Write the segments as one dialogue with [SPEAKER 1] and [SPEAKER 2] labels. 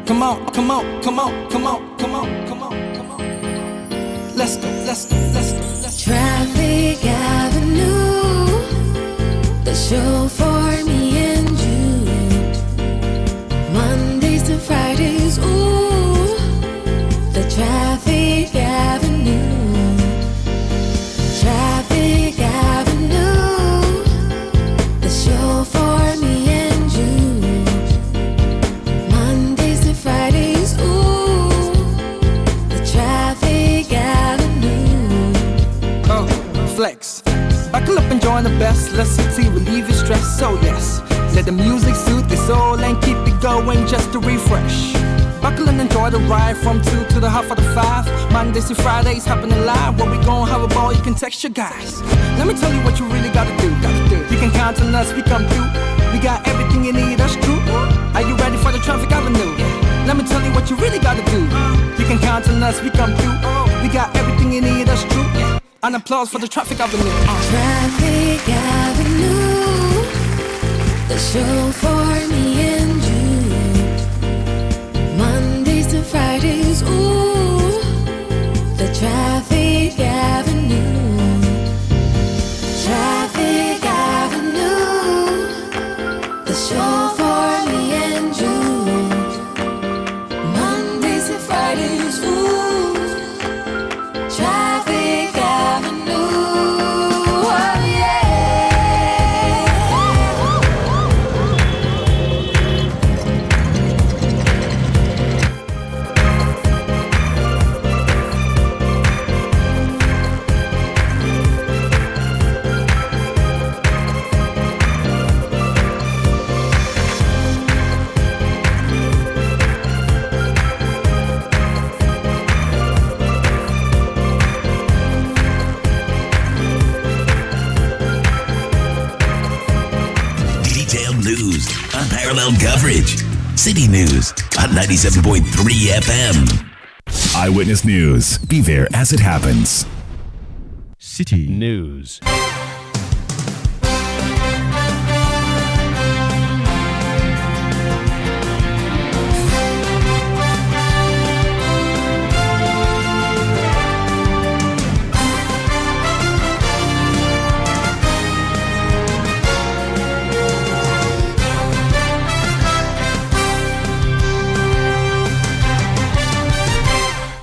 [SPEAKER 1] Come on, come on, come on, come on, come on, come on, come on. Let's go, let's go, let's go, let's go.
[SPEAKER 2] Traffic Avenue, the show for me and you. Mondays to Fridays, ooh, the Traffic Avenue. Traffic Avenue, the show for me and you. Mondays to Fridays, ooh, the Traffic Avenue.
[SPEAKER 1] Oh, flex. Buckle up and join the best. Let's see, relieve your stress. So yes, let the music soothe your soul and keep it going just to refresh. Buckle and enjoy the ride from 2 to the half of the 5. Mondays to Fridays happening live. Where we gon' have a ball, you can text your guys. Let me tell you what you really gotta do. You can count on us, we come through. We got everything you need, that's true. Are you ready for the Traffic Avenue? Let me tell you what you really gotta do. You can count on us, we come through. We got everything you need, that's true. An applause for the Traffic Avenue.
[SPEAKER 2] Traffic Avenue, the show for me and you. Mondays to Fridays, ooh, the Traffic Avenue. Traffic Avenue, the show for me and you. Mondays to Fridays, ooh, Traffic Avenue. Oh yeah.
[SPEAKER 3] Detailed news, unparalleled coverage. City News on 97.3 FM.
[SPEAKER 4] Eyewitness News. Be there as it happens.
[SPEAKER 5] City News.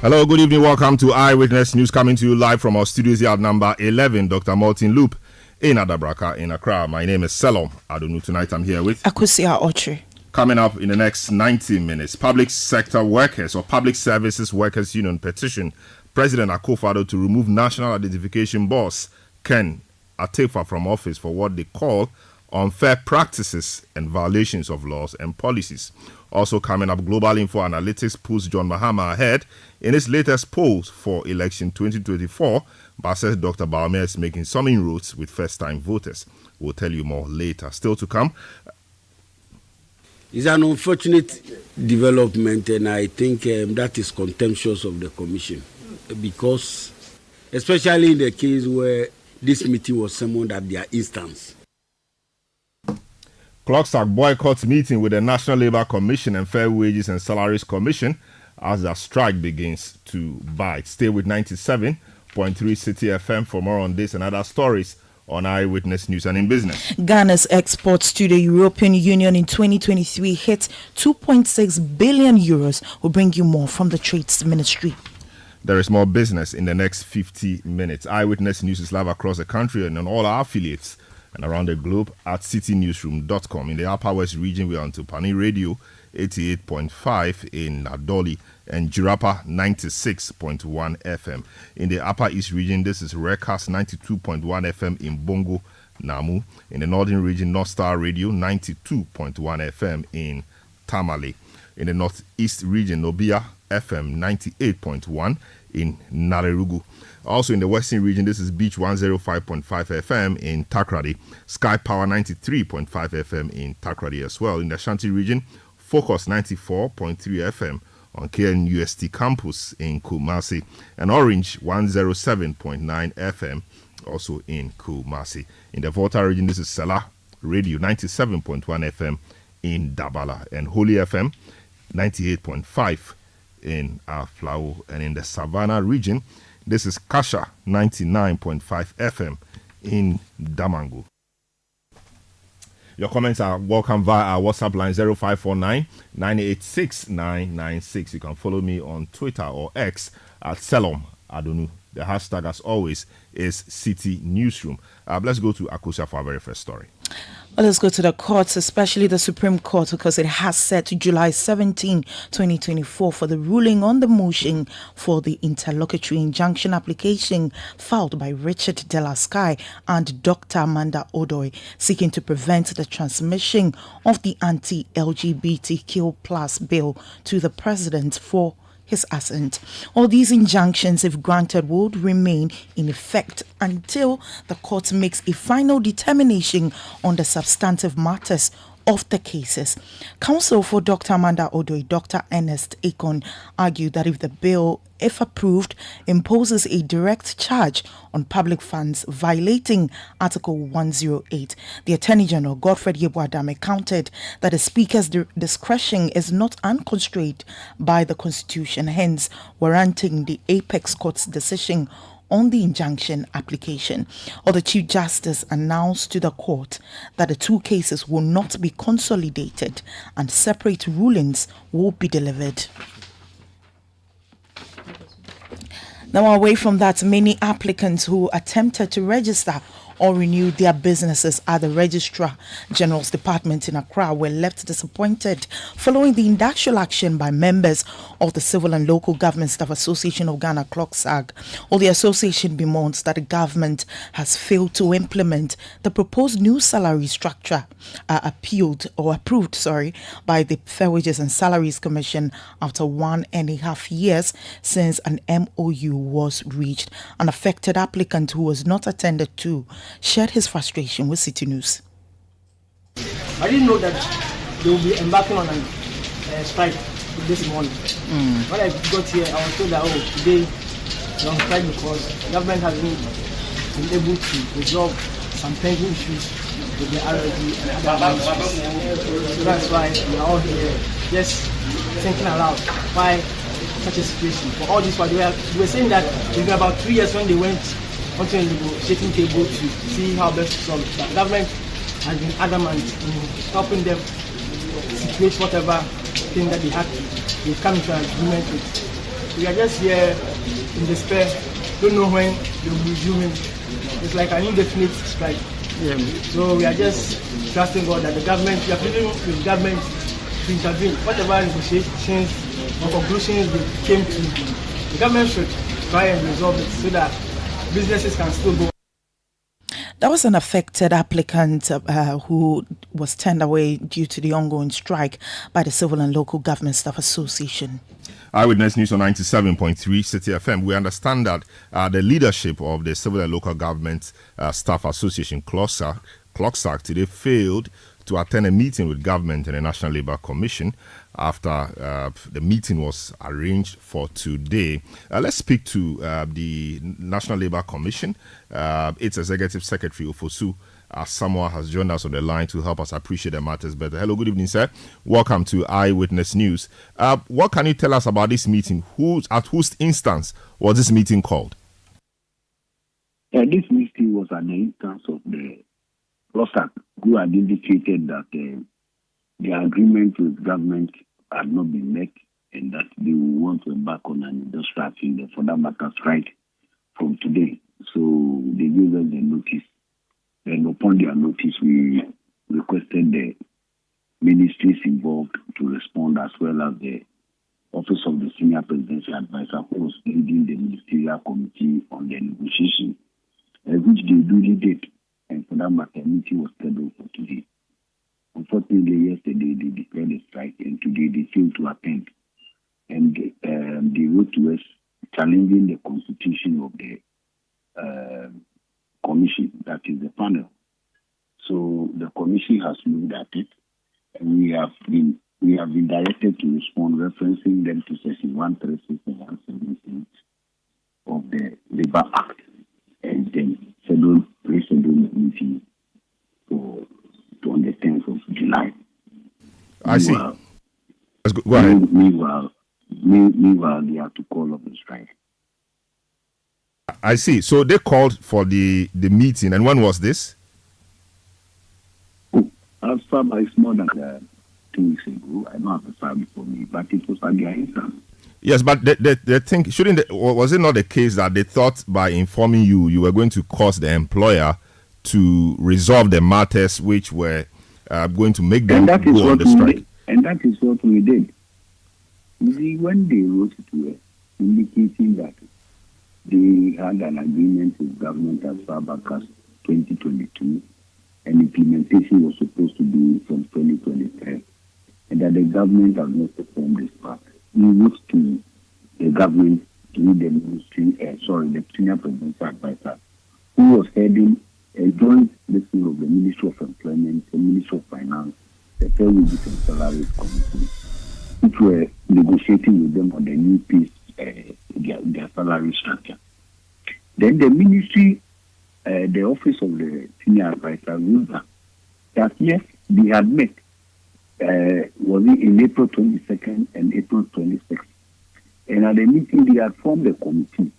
[SPEAKER 6] Hello, good evening. Welcome to Eyewitness News, coming to you live from our studios here at number 11, Dr. Martin Loop in Adabraka in Accra. My name is Selo Adonu. Tonight I'm here with
[SPEAKER 7] Akusia Ochi.
[SPEAKER 6] Coming up in the next 90 minutes, public sector workers or public services workers union petition President Akufo-Addo to remove National Identification Boss Ken Atefa from office for what they call unfair practices and violations of laws and policies. Also coming up, Global Info Analytics pulls John Mahama ahead in his latest polls for election 2024, but says Dr. Baume is making some inroads with first-time voters. We'll tell you more later. Still to come.
[SPEAKER 8] It's an unfortunate development, and I think that is contemptuous of the Commission, because especially in the case where this meeting was summoned at their instance.
[SPEAKER 6] CLOGSAG boycotts meeting with the National Labour Commission and Fair Wages and Salaries Commission as their strike begins to bite. Stay with 97.3 Citi FM for more on this and other stories on Eyewitness News and in Business.
[SPEAKER 7] Ghana's exports to the European Union in 2023 hit 2.6 billion euros. Will bring you more from the Trades Ministry.
[SPEAKER 6] There is more business in the next 50 minutes. Eyewitness News is live across the country and on all our affiliates and around the globe at citynewsroom.com. In the Upper West region, we are on Tupani Radio 88.5 in Nadoli and Jirapa 96.1 FM. In the Upper East region, this is Recast 92.1 FM in Bongo, Namu. In the Northern region, North Star Radio 92.1 FM in Tamale. In the Northeast region, Nobia FM 98.1 in Narerugu. Also in the Western region, this is Beach 105.5 FM in Takrady, Sky Power 93.5 FM in Takrady as well. In the Ashanti region, Focus 94.3 FM on KNUST campus in Kumasi, and Orange 107.9 FM also in Kumasi. In the Volta region, this is Sela Radio 97.1 FM in Dabala, and Holy FM 98.5 in Aflao, and in the Savannah region, this is Kasha 99.5 FM in Damangu. Your comments are welcome via our WhatsApp line 0549 986 996. You can follow me on Twitter or X at Selom Adonu. The hashtag, as always, is Citi Newsroom. Let's go to Akosia for our very first story.
[SPEAKER 7] Well, let's go to the courts, especially the Supreme Court, because it has set July 17, 2024 for the ruling on the motion for the interlocutory injunction application filed by Richard Delasky and Dr. Amanda Odoi, seeking to prevent the transmission of the anti-LGBTQ plus bill to the president for his assent. All these injunctions, if granted, would remain in effect until the court makes a final determination on the substantive matters of the cases. Counsel for Dr. Amanda Odoi, Dr. Ernest Akon, argued that if the bill, if approved, imposes a direct charge on public funds violating Article 108, the Attorney General, Godfred Yeboah-Dame, countered that the Speaker's discretion is not unconstrained by the Constitution, hence warranting the Apex Court's decision on the injunction application. Or the Chief Justice announced to the court that the two cases will not be consolidated and separate rulings will be delivered. Now, away from that, many applicants who attempted to register or renew their businesses at the Registrar General's Department in Accra were left disappointed following the industrial action by members of the Civil and Local Government Staff Association of Ghana, CLOGSAG. Or the association bemoans that the government has failed to implement the proposed new salary structure approved by the Fair Wages and Salaries Commission after 1.5 years since an MOU was reached. An affected applicant who was not attended to shared his frustration with Citi News.
[SPEAKER 9] I didn't know that they will be embarking on a strike this morning. When I got here, I was told that, today they're on strike because the government has been able to resolve some pending issues with the RLD and other issues. So that's why we are all here just thinking aloud why such a situation. For all this while, they were saying that it's been about 3 years when they went onto a negotiating table to see how best to solve it. The government has been adamant in helping them situate whatever thing that they had to. They've come into an agreement with. We are just here in despair, don't know when they'll be resuming. It's like an indefinite strike. Yeah. So we are just trusting God that the government, we are pleading with the government to intervene. Whatever negotiations or conclusions they came to, the government should try and resolve it so that businesses can still go.
[SPEAKER 7] That was an affected applicant who was turned away due to the ongoing strike by the Civil and Local Government Staff Association.
[SPEAKER 6] Eyewitness News on 97.3 Citi FM. We understand that the leadership of the Civil and Local Government Staff Association, CLOGSAG, today failed to attend a meeting with government and the National Labour Commission after the meeting was arranged for today. Let's speak to the National Labour Commission. Its Executive Secretary, Ofosu Samoa, has joined us on the line to help us appreciate the matters better. Hello, good evening, sir. Welcome to Eyewitness News. What can you tell us about this meeting? At whose instance was this meeting called?
[SPEAKER 10] This meeting was at the instance of the CLOGSAG, who had indicated that the agreement with government had not been met and that they will want to embark on an industrial action for that matter strike from today. So they gave us the notice. And upon their notice, we requested the ministries involved to respond, as well as the Office of the Senior Presidential Advisor, who was leading the Ministerial Committee on the negotiation, which they duly did. And for that matter, the meeting was scheduled for today. Unfortunately, yesterday they declared a strike, and today they failed to attend. And they wrote to us challenging the constitution of the commission, that is the panel. So the commission has looked at it, and we have been directed to respond, referencing them to section 136 and 178 of the Labour Act, and then reschedule the meeting on the 10th of July.
[SPEAKER 6] I see. Go ahead.
[SPEAKER 10] Meanwhile, they have to call off the strike.
[SPEAKER 6] I see. So they called for the meeting, and when was this?
[SPEAKER 10] As far as it's more than 2 weeks ago. I don't have the file before me, but it was at their instance.
[SPEAKER 6] Yes, but they think, was it not the case that they thought by informing you were going to cause the employer to resolve the matters which were going to make them go on the strike?
[SPEAKER 10] And that is what we did. You see, when they wrote to us indicating that they had an agreement with government as far back as 2022, and implementation was supposed to be from 2023, and that the government has not performed this part. We wrote to the government through the ministry, the senior presidential advisor, who was heading a joint listing of the Ministry of Employment, the Ministry of Finance, the Fair Wages and Salaries Committee, which were negotiating with them on the new piece, their salary structure. Then the ministry, the office of the senior advisor, wrote that yes, they had met, was it in April 22nd and April 26th. And at the meeting, they had formed a committee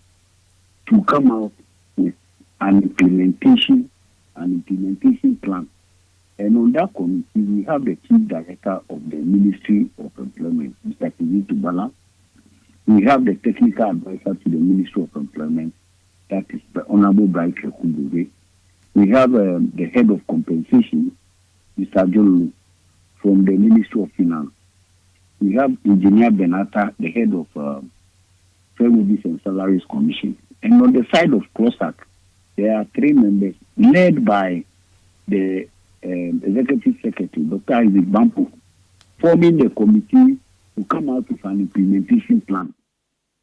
[SPEAKER 10] to come out with an implementation plan. And on that committee, we have the chief director of the Ministry of Employment, Mr. Kizito Bala. We have the technical advisor to the Ministry of Employment, that is the Honorable Bright Lekubure. We have the head of compensation, Mr. Jolu, from the Ministry of Finance. We have Engineer Benata, the head of Fair Wages and Salaries Commission. And on the side of CLOGSAG, there are 3 members led by the Executive Secretary, Dr. Isaac Bampo, forming the committee to come out with an implementation plan.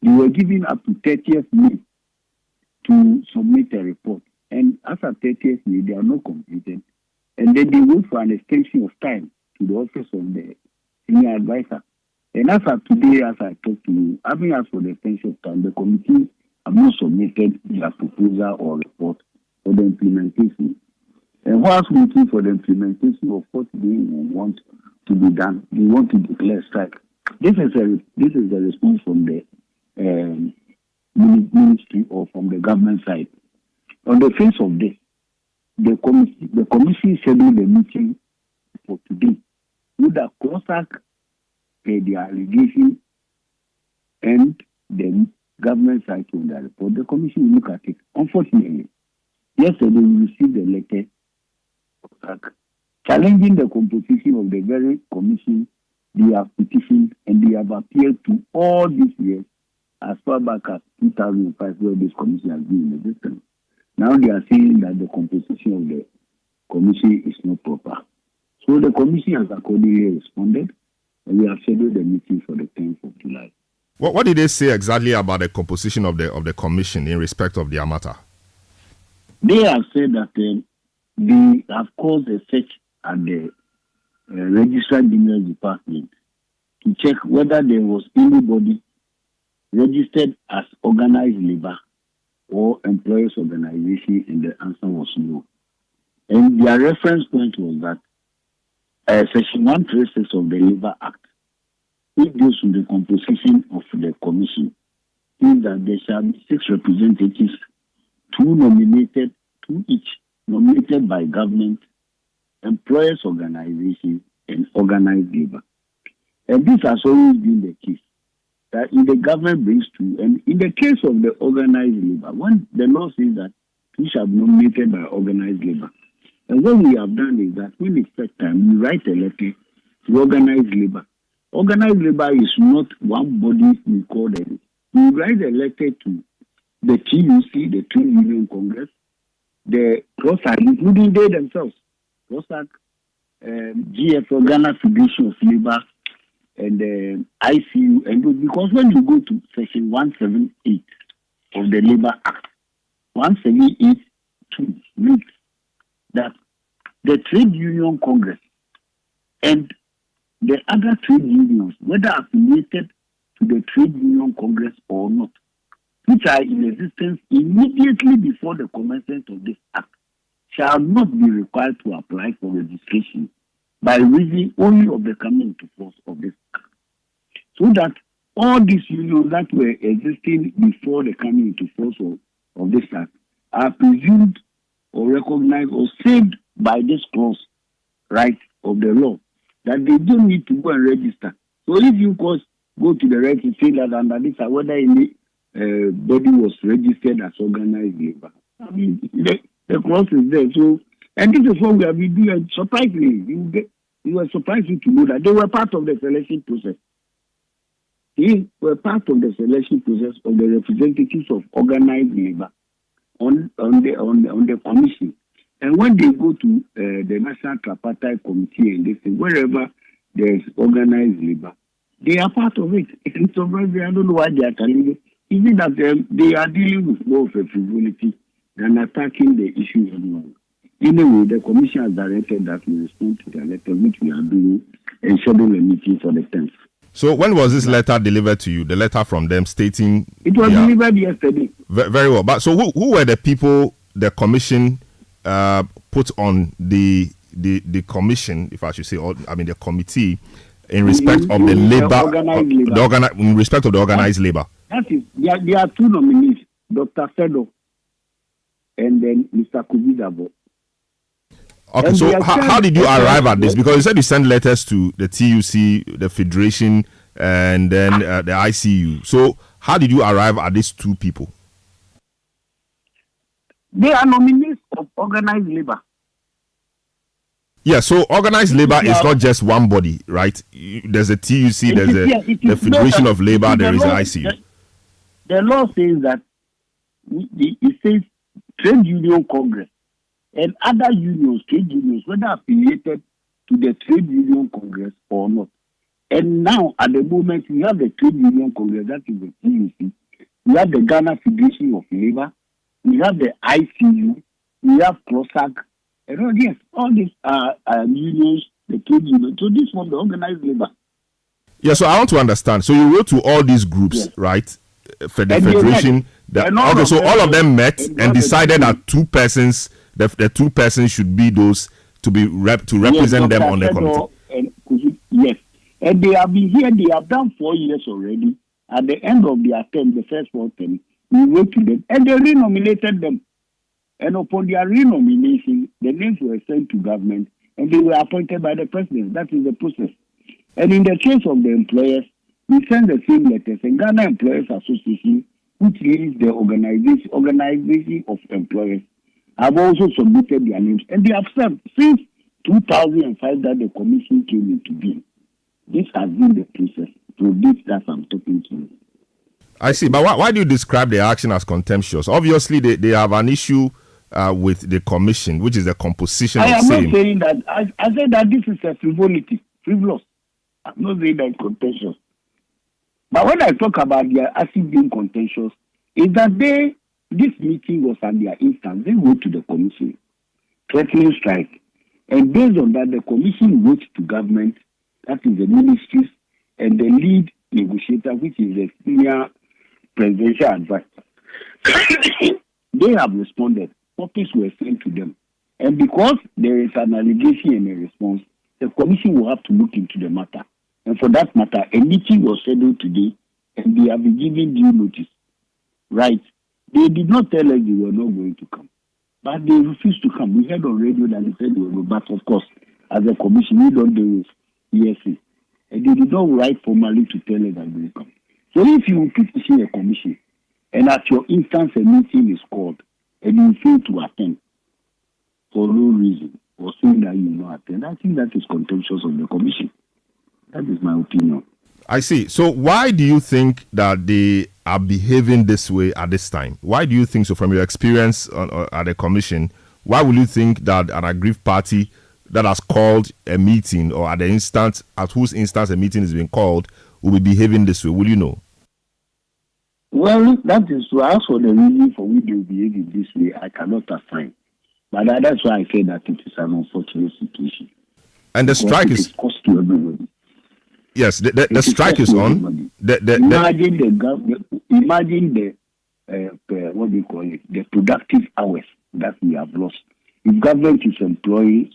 [SPEAKER 10] They were given up to 30th May to submit a report. And as at 30th May, they are not completed. And then they wait for an extension of time to the office of the senior advisor. And as of today, as I talk to you, having asked for the extension of time, the committee have not submitted their proposal or report for the implementation. And whilst waiting for the implementation of what they want to be done, they want to declare strike. This is a response from the ministry or from the government side. On the face of this, the commission scheduled a meeting for today with the CLOGSAG, the allegation, and the government side on the report. The commission will look at it. Unfortunately, yesterday we received a letter challenging the composition of the very commission they have petitioned, and they have appealed to all these years as far back as 2005, where this commission has been in existence. Now they are saying that the composition of the commission is not proper. So the commission has accordingly responded, and we have scheduled the meeting for the 10th of July.
[SPEAKER 6] What did they say exactly about the composition of the commission in respect of their matter?
[SPEAKER 10] They have said that they have caused a search at the Registrar General Department to check whether there was anybody registered as organized labor or employers organization, and the answer was no. And their reference point was that Section 136 of the Labor Act, it deals with the composition of the commission, means that there shall be 6 representatives, 2 each nominated by government, employers organization, and organized labor. And this has always been the case, that in the government brings 2, and in the case of the organized labor, when the law says that we shall be nominated by organized labor. And what we have done is that when it's set time, we write a letter to organized labor. Organized labor is not one body we call them. We write a letter to the TUC, the Trade Union Congress, the CLOGSAG, including they themselves, CLOGSAG, GFO, Ghana Federation of Labor, and ICU. And because when you go to Section 178 of the Labor Act, 178(2) makes that the Trade Union Congress and the other trade unions, whether affiliated to the Trade Union Congress or not, which are in existence immediately before the commencement of this act, shall not be required to apply for registration by reason only of the coming into force of this act. so that all these unions that were existing before the coming into force of this act are presumed or recognized or saved by this clause, right, of the law, that they don't need to go and register. So if you go to the right to say that under this, whether any body was registered as organized labor, I mean, the clause is there. So, and this is what we have been doing. Surprisingly, you were surprised to know that they were part of the selection process. They were part of the selection process of the representatives of organized labor on the commission. And when they go to the National Tripartite Committee and they say wherever there is organized labor, they are part of it. And so I don't know why they are telling it. Even that they are dealing with more of a frivolity than attacking the issue anymore. Anyway, the commission has directed that we respond to the letter, which we are doing, and schedule a meeting for the 10th.
[SPEAKER 6] So when was this letter delivered to you? The letter from them stating
[SPEAKER 10] it was delivered yesterday.
[SPEAKER 6] Very well. But so who were the people the commission put on the commission, if I should say, or I mean the committee, in respect of the labor, in respect of the organized labor?
[SPEAKER 10] That is, there are two nominees, Dr. Fedo and then Mr. Kubidabo.
[SPEAKER 6] Okay,
[SPEAKER 10] and
[SPEAKER 6] so how did you arrive at this? Because you said you sent letters to the TUC, the Federation, and then the ICU. So how did you arrive at these two people?
[SPEAKER 10] They are nominees of organized labor.
[SPEAKER 6] Yeah, so organized labor is not just one body, right? There's a TUC, there's the Federation of Labor, there is an ICU.
[SPEAKER 10] The law says that it says Trade Union Congress and other unions, trade unions, whether affiliated to the Trade Union Congress or not. And now, at the moment, we have the Trade Union Congress, that is the TUC. We have the Ghana Federation of Labor. We have the ICU. We have CLOGSAG. And yes, all these are unions, the trade unions. So this was the organized labor.
[SPEAKER 6] Yeah, so I want to understand. So you wrote to all these groups, yes, right? For the Federation. Okay, so all of them met and decided that two persons, the two persons should be those to be to represent them on the committee.
[SPEAKER 10] Yes, and they have been here. They have done 4 years already. At the end of their term, the first 4 term, we wrote to them and they renominated them. And upon their renomination, the names were sent to government and they were appointed by the president. That is the process. And in the case of the employers, we send the same letters. And Ghana Employers Association, which leads the organization of employers, have also submitted their names. And they have served since 2005 that the commission came into being. This has been the process. So this that I'm talking to you.
[SPEAKER 6] I see. But why do you describe the action as contemptuous? Obviously, they have an issue with the commission, which is the composition of same.
[SPEAKER 10] I am not saying that. I said that this is a frivolity. Frivolous. I'm not saying that it's contentious. But when I talk about their acid being contentious, is that this meeting was at their instance. They wrote to the commission, threatening strike. And based on that, the commission wrote to government, that is the ministries, and the lead negotiator, which is the senior presidential advisor. They have responded. Copies were sent to them. And because there is an allegation and a response, the commission will have to look into the matter. And for that matter, a meeting was scheduled today, and they have been given due notice. Right? They did not tell us they were not going to come. But they refused to come. We heard on radio that they said they were, but of course, as a commission, we don't do with ESA. And they did not write formally to tell us that they will come. So if you petition a commission, and at your instance a meeting is called, and you fail to attend for no reason, or saying that you will not attend, I think that is contemptuous of the commission. That is my opinion.
[SPEAKER 6] I see. So why do you think that they are behaving this way at this time? Why do you think so? From your experience at the commission, why would you think that an aggrieved party that has called a meeting, or at whose instance a meeting is being called, will be behaving this way? Will you know?
[SPEAKER 10] Well, that is to ask for the reason for which they will behave in this way. I cannot assign. But that's why I say that it is an unfortunate situation.
[SPEAKER 6] And the strike is
[SPEAKER 10] cost to everybody.
[SPEAKER 6] Yes, the strike is on.
[SPEAKER 10] Imagine the what do you call it? The productive hours that we have lost. If government is employing,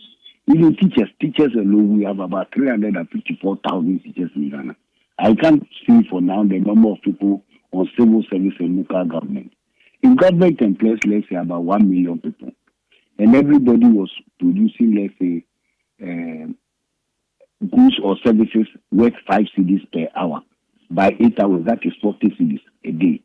[SPEAKER 10] even teachers alone, we have about 354,000 teachers in Ghana. I can't see for now the number of people on civil service and local government. In government employs, let's say, about 1 million people, and everybody was producing, let's say, goods or services worth 5 cedis per hour. By 8 hours, that is 40 cedis a day.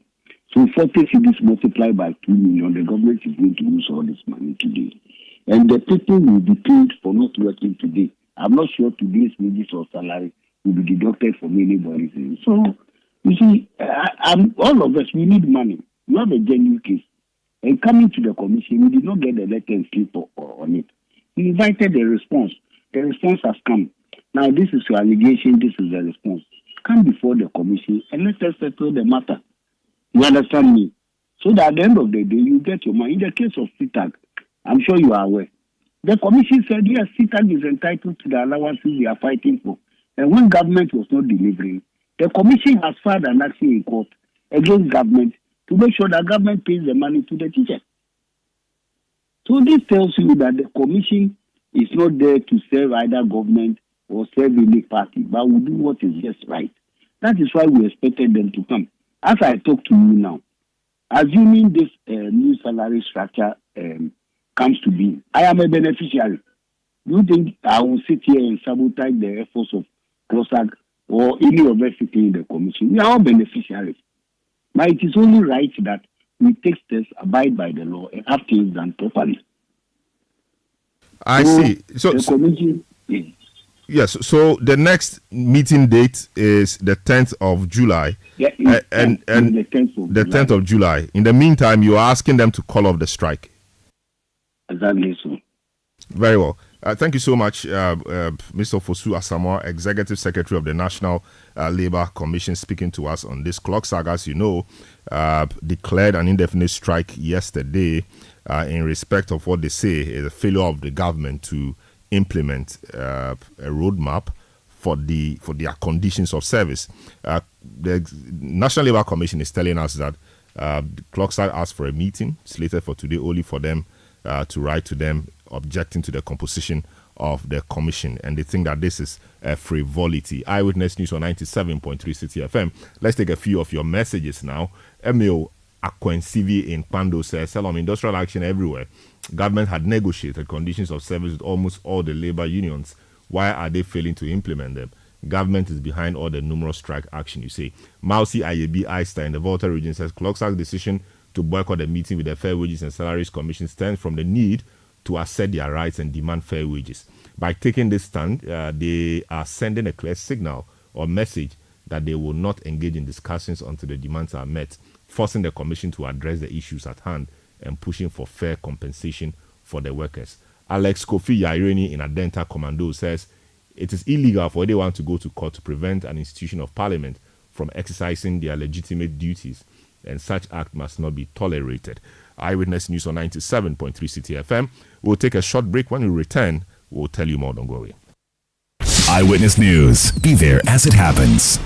[SPEAKER 10] So 40 cedis multiplied by 2 million, the government is going to lose all this money today. And the people will be paid for not working today. I'm not sure today's wages or salary will be deducted from anybody's. So, you see, all of us, we need money. You have a genuine case. And coming to the commission, we did not get the letter and slip on it. We invited the response. The response has come. Now, this is your allegation, this is the response. Come before the commission and let us settle the matter. You understand me? So that at the end of the day, you get your money. In the case of CTAG, I'm sure you are aware. The commission said, yes, CTAG is entitled to the allowances we are fighting for. And when government was not delivering, the commission has filed an action in court against government to make sure that government pays the money to the teacher. So this tells you that the commission is not there to serve either government or serve any party, but will do what is just right. That is why we expected them to come. As I talk to you now, assuming this new salary structure comes to be, I am a beneficiary. Do you think I will sit here and sabotage the efforts of CLOGSAG or any of us sitting in the commission? We are all beneficiaries. But it is only right that we take steps, abide by the law, and have things done properly.
[SPEAKER 6] I see. So
[SPEAKER 10] the commission,
[SPEAKER 6] yes. So the next meeting date is the 10th of July.
[SPEAKER 10] Yeah,
[SPEAKER 6] and
[SPEAKER 10] the 10th
[SPEAKER 6] of July. In the meantime, you are asking them to call off the strike.
[SPEAKER 10] Exactly so.
[SPEAKER 6] Very well. Thank you so much, Mr. Fosu Asamoah, Executive Secretary of the National Labour Commission, speaking to us on this. CLOGSAG, as you know, declared an indefinite strike yesterday in respect of what they say is a failure of the government to implement a roadmap for their conditions of service. The National Labour Commission is telling us that CLOGSAG asked for a meeting slated for today only for them to write to them objecting to the composition of the commission, and they think that this is a frivolity. Eyewitness News on 97.3 Citi FM. Let's take a few of your messages now. Emil Akwensivi in Pando says, "Salam, industrial action everywhere. Government had negotiated conditions of service with almost all the labor unions. Why are they failing to implement them? Government is behind all the numerous strike action, you say." Mausi Ayebi Aista in the Volta region says, "CLOGSAG's decision to boycott the meeting with the Fair Wages and Salaries Commission stems from the need to assert their rights and demand fair wages. By taking this stand, they are sending a clear signal or message that they will not engage in discussions until the demands are met, forcing the commission to address the issues at hand and pushing for fair compensation for the workers." Alex Kofi Yaireni in Adenta Commando says, "It is illegal for anyone to go to court to prevent an institution of parliament from exercising their legitimate duties, and such act must not be tolerated." Eyewitness News on 97.3 Citi FM. We'll take a short break. When we return, we'll tell you more. Don't go away.
[SPEAKER 4] Eyewitness News. Be there as it happens.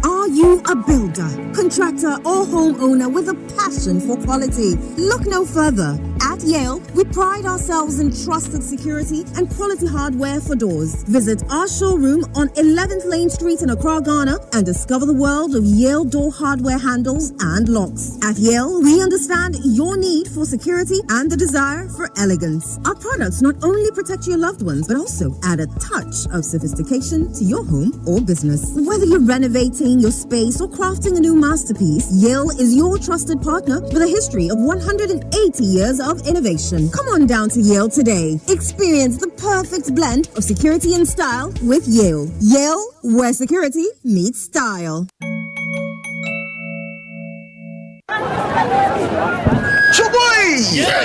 [SPEAKER 11] Are you a builder, contractor, or homeowner with a passion for quality? Look no further. At Yale, we pride ourselves in trusted security and quality hardware for doors. Visit our showroom on 11th Lane Street in Accra, Ghana, and discover the world of Yale door hardware handles and locks. At Yale, we understand your need for security and the desire for elegance. Our products not only protect your loved ones, but also add a touch of sophistication to your home or business. Whether you're renovating your space or crafting a new masterpiece, Yale is your trusted partner with a history of 180 years of innovation. Come on down to Yale today. Experience the perfect blend of security and style with Yale. Yale, where security meets style.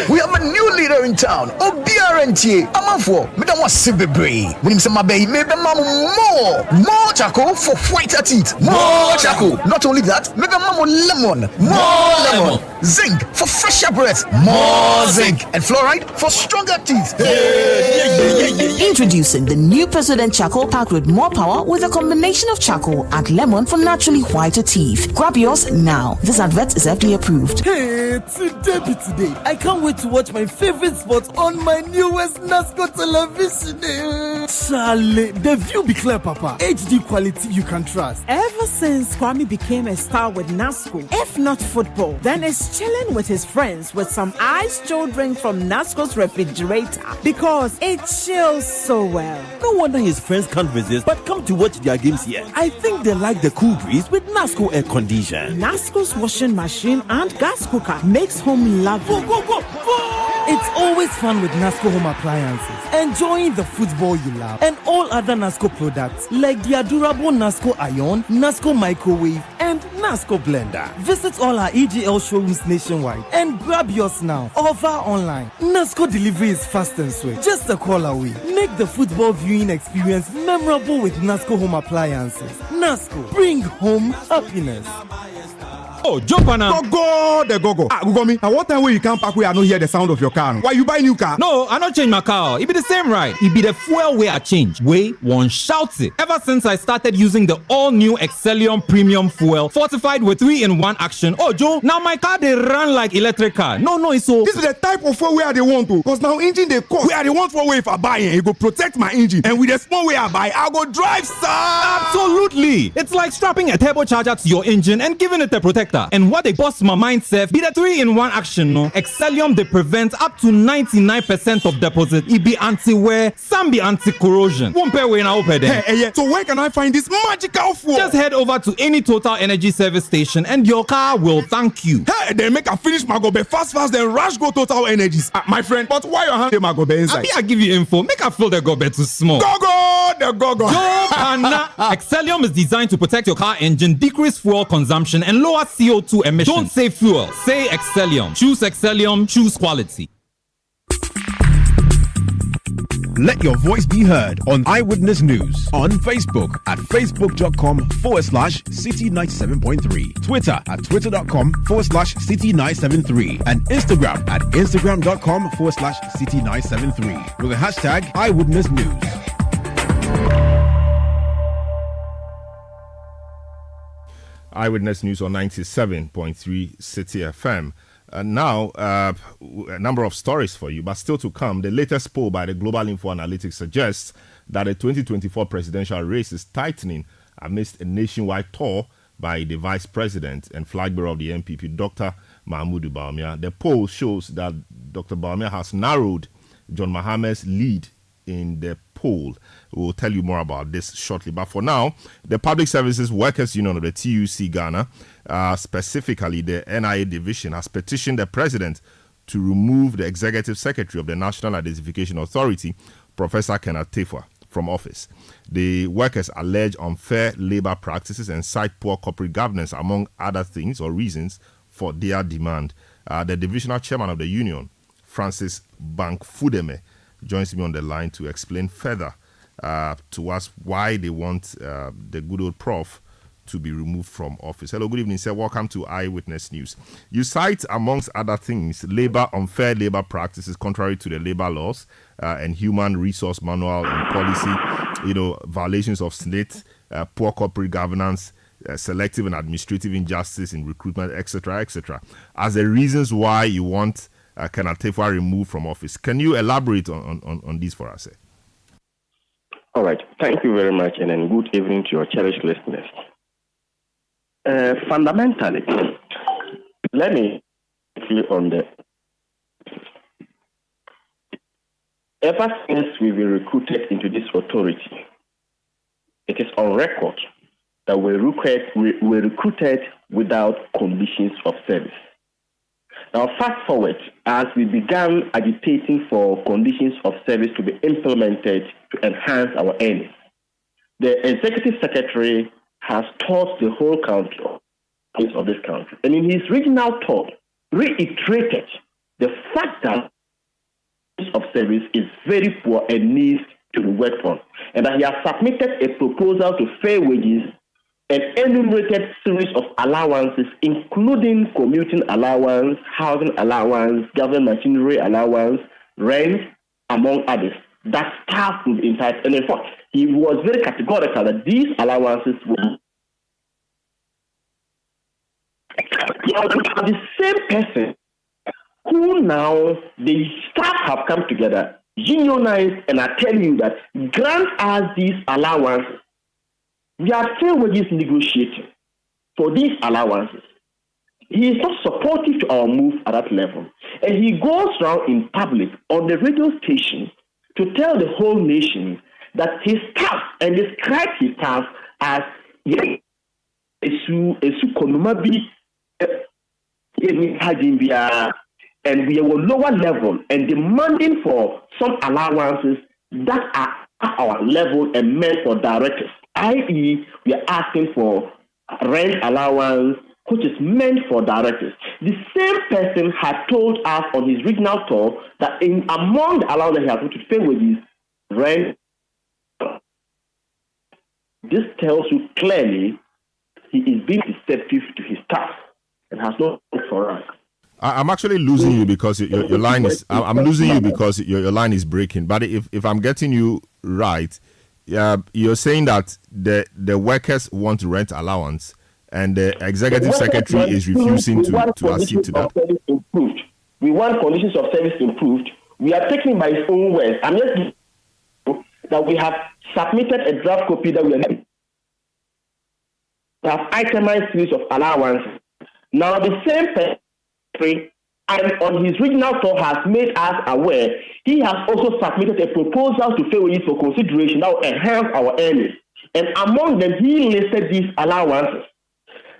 [SPEAKER 12] We have a new leader in town. Obiarenti. Amafo. Madam was Sibebre. When him say my baby, maybe more charcoal for whiter teeth. More charcoal. Not only that, maybe lemon. More lemon. Zinc for fresher breath. More zinc. And fluoride for stronger teeth.
[SPEAKER 13] Introducing the new President Charcoal Pack with more power with a combination of charcoal and lemon for naturally whiter teeth. Grab yours now. This advert is FDA approved.
[SPEAKER 14] Hey, today. I can't wait to watch my favorite sports on my newest NASCO television. Charlie, the view be clear, Papa. HD quality you can trust.
[SPEAKER 15] Ever since Kwame became a star with NASCO, if not football, then it's chilling with his friends with some ice chill drink from NASCO's refrigerator because it chills so well.
[SPEAKER 14] No wonder his friends can't resist but come to watch their games here. I think they like the cool breeze with NASCO air condition.
[SPEAKER 15] NASCO's washing machine and gas cooker makes home lovely.
[SPEAKER 14] Go! It's always fun with NASCO home appliances. Enjoying the football you love and all other NASCO products like the adorable NASCO Ion, NASCO Microwave, and NASCO Blender. Visit all our EGL showrooms nationwide and grab yours now or via online. NASCO delivery is fast and swift, just a call away. Make the football viewing experience memorable with NASCO home appliances. NASCO, bring home happiness.
[SPEAKER 16] Oh, jump on now. Go. Ugomi, and what time will you come back where I don't hear the sound of your car? Why you buy new car?
[SPEAKER 17] No, I don't change my car. It be the same right. It be the fuel way I change. Way one shouts it. Ever since I started using the all-new Excellium Premium Fuel, fortified with 3-in-1 action. Oh, Joe, now my car they run like electric car. No, it's so.
[SPEAKER 16] This is the type of fuel where they want to. Because now engine they cost. Where they want for way if I buy it, it go protect my engine. And with the small way I buy, I go drive, sir.
[SPEAKER 17] Absolutely. It's like strapping a turbocharger to your engine and giving it a protector. And what they bust my mindset be the 3-in-1 action, no? Excellium they prevent up to 99% of deposit. It be anti-wear, some be anti-corrosion. Won't pay when I open there.
[SPEAKER 16] Hey, so where can I find this magical fuel?
[SPEAKER 17] Just head over to any Total Energy service station and your car will thank you.
[SPEAKER 16] Hey, then make a finish my gobe fast, then rush go Total Energies. My friend, but why your hand my gobe inside?
[SPEAKER 17] I give you info. Make a feel the gobe too small.
[SPEAKER 16] Go!
[SPEAKER 17] Excellium is designed to protect your car engine, decrease fuel consumption, and lower CO2 emissions. Don't say fuel, say Excellium. Choose Excellium, choose quality.
[SPEAKER 5] Let your voice be heard on Eyewitness News on Facebook at facebook.com/Citi97.3, Twitter at twitter.com/Citi973, and Instagram at instagram.com/Citi973 with the hashtag Eyewitness News.
[SPEAKER 6] Eyewitness News on 97.3 Citi FM. Now, a number of stories for you, but still to come. The latest poll by the Global Info Analytics suggests that the 2024 presidential race is tightening amidst a nationwide tour by the vice president and flag bearer of the NPP, Dr. Mahmoud Bawumia. The poll shows that Dr. Bawumia has narrowed John Mahamed's lead in the poll. We'll tell you more about this shortly. But for now, the Public Services Workers Union of the TUC Ghana, specifically the NIA division, has petitioned the president to remove the executive secretary of the National Identification Authority, Professor Kenneth Tefua, from office. The workers allege unfair labor practices and cite poor corporate governance, among other things or reasons for their demand. The divisional chairman of the union, Francis Bankfudeme, joins me on the line to explain further to us why they want the good old prof to be removed from office. Hello, good evening, sir. Welcome to Eyewitness News. You cite, amongst other things, unfair labor practices contrary to the labor laws and human resource manual and policy, violations of SNIT, poor corporate governance, selective and administrative injustice in recruitment, etc., as the reasons why you want Kenneth Tefua removed from office. Can you elaborate on these for us, sir?
[SPEAKER 18] All right. Thank you very much, and then good evening to your cherished listeners. Fundamentally, let me clear on the. Ever since we've been recruited into this authority, it is on record that we were recruited without conditions of service. Now, fast forward, as we began agitating for conditions of service to be implemented to enhance our earnings, the executive secretary has taught the whole country of this country, and in his regional talk, reiterated the fact that of service is very poor and needs to be worked on, and that he has submitted a proposal to fair wages an enumerated series of allowances, including commuting allowance, housing allowance, government machinery allowance, rent, among others, that staff would be entitled. And in fact, he was very categorical that these allowances were the same person who now the staff have come together, unionized, and are telling you that grant us these allowances. We are still wages negotiating for these allowances. He is not supportive to our move at that level. And he goes around in public on the radio station to tell the whole nation that his staff, and describe his staff as and we are lower level and demanding for some allowances that are at our level and meant for directors, i.e., we are asking for rent allowance, which is meant for directors. The same person had told us on his regional tour that among the allowances he has to pay wages, rent. This tells you clearly he is being deceptive to his staff and has no hope for us.
[SPEAKER 6] I'm actually losing you because your line is. I'm losing you because your line is breaking. But if I'm getting you right, you're saying that the workers want rent allowance, and the executive secretary is refusing to accede to that.
[SPEAKER 18] We want conditions of service improved. We are taking by his own words. I'm just that we have submitted a draft copy that we have itemized series of allowances. Now the same person, and on his regional tour, has made us aware he has also submitted a proposal to wages for consideration that will enhance our earnings. And among them, he listed these allowances.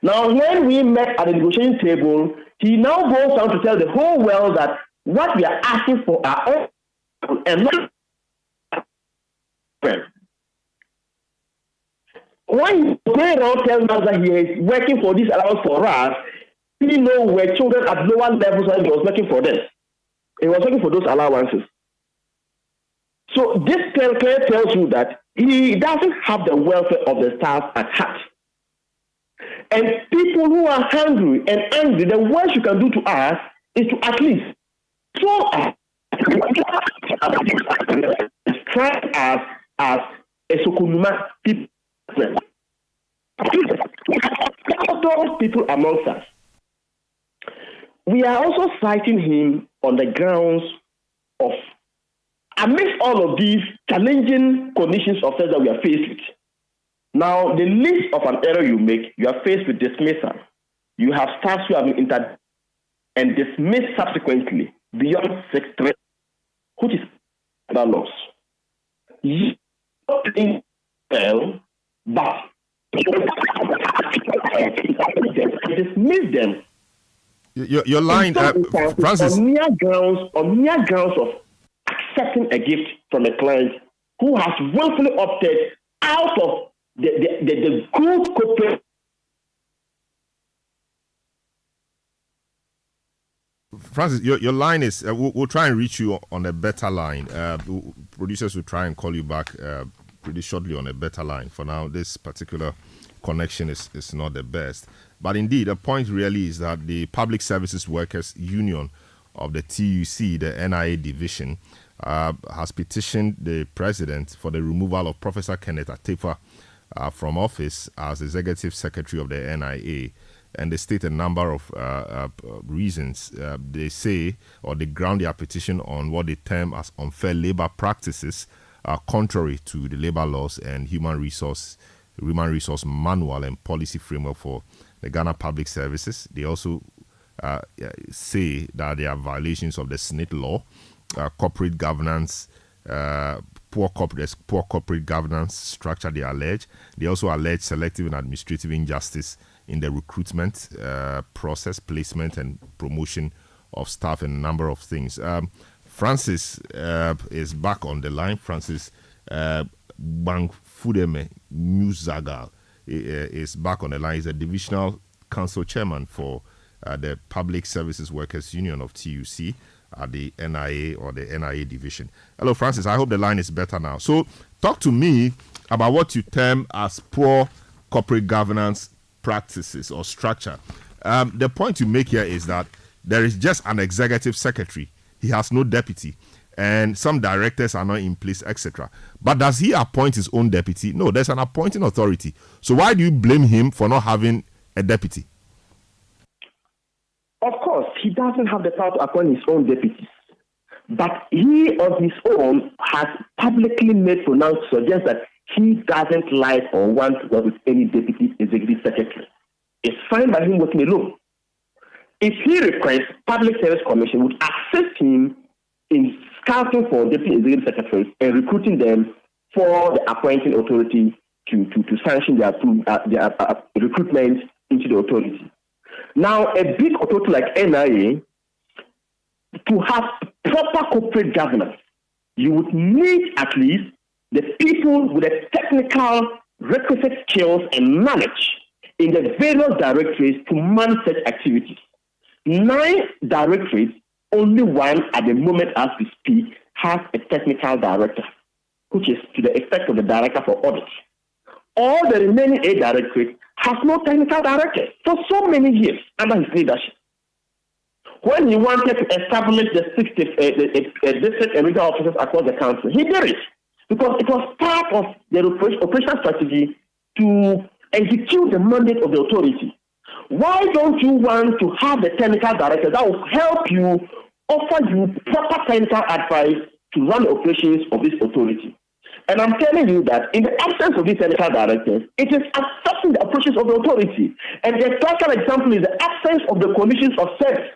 [SPEAKER 18] Now, when we met at the negotiating table, he now goes on to tell the whole world that what we are asking for are all and not. When he goes around telling us that he is working for this allowance for us, we know where children at lower levels and he was working for them. He was working for those allowances. So this clearly tells you that he doesn't have the welfare of the staff at heart. And people who are hungry and angry, the worst you can do to us is to at least show us, describe us as a Sokunuma people. Those people amongst us. We are also citing him on the grounds of, amidst all of these challenging conditions of things that we are faced with. Now, the least of an error you make, you are faced with dismissal. You have staff who have been entered and dismissed subsequently beyond 6 threats, which is the loss. You but dismiss them.
[SPEAKER 6] Your line, Francis.
[SPEAKER 18] On mere grounds of accepting a gift from a client who has willfully opted out of the good corporate.
[SPEAKER 6] Francis, your line is. We'll try and reach you on a better line. Producers will try and call you back pretty shortly on a better line. For now, this particular connection is not the best. But indeed, the point really is that the Public Services Workers Union of the TUC, the NIA division, has petitioned the president for the removal of Professor Kenneth Atefa from office as executive secretary of the NIA. And they state a number of reasons. They say, or they ground their petition on what they term as unfair labor practices, contrary to the labor laws and human resource manual and policy framework for the Ghana Public Services. They also say that there are violations of the SNIT law, corporate governance, poor corporate governance structure. They allege. They also allege selective and administrative injustice in the recruitment process, placement, and promotion of staff, and a number of things. Francis is back on the line. Francis Bangfudeme Muzagal is back on the line. He's a divisional council chairman for the Public Services Workers Union of TUC at the NIA or the NIA division. Hello, Francis. I hope the line is better now. So talk to me about what you term as poor corporate governance practices or structure. The point you make here is that there is just an executive secretary. He has no deputy, and some directors are not in place, etc. But does he appoint his own deputy? No, there's an appointing authority. So why do you blame him for not having a deputy?
[SPEAKER 18] Of course, he doesn't have the power to appoint his own deputies. But he on his own has publicly made pronouncements to suggest that he doesn't like or want to work with any deputy executive secretary. It's fine by him working alone. If he requests, Public Service Commission would assist him in scouting for deputy executive secretaries and recruiting them for the appointing authority to sanction their recruitment into the authority. Now, a big authority like NIA, to have proper corporate governance, you would need at least the people with the technical requisite skills and knowledge in the various directorates to manage such activities. 9 directorates, only one at the moment as we speak has a technical director, which is to the effect of the director for audit. All the remaining 8 directorates has no technical director for so many years under his leadership. When he wanted to establish the 60 district and regional offices across the country, he did it because it was part of the operational strategy to execute the mandate of the authority. Why don't you want to have the technical director that will help you, offer you proper technical advice to run the operations of this authority? And I'm telling you that in the absence of these technical directors, it is affecting the operations of the authority. And the classical example is the absence of the commissions of service.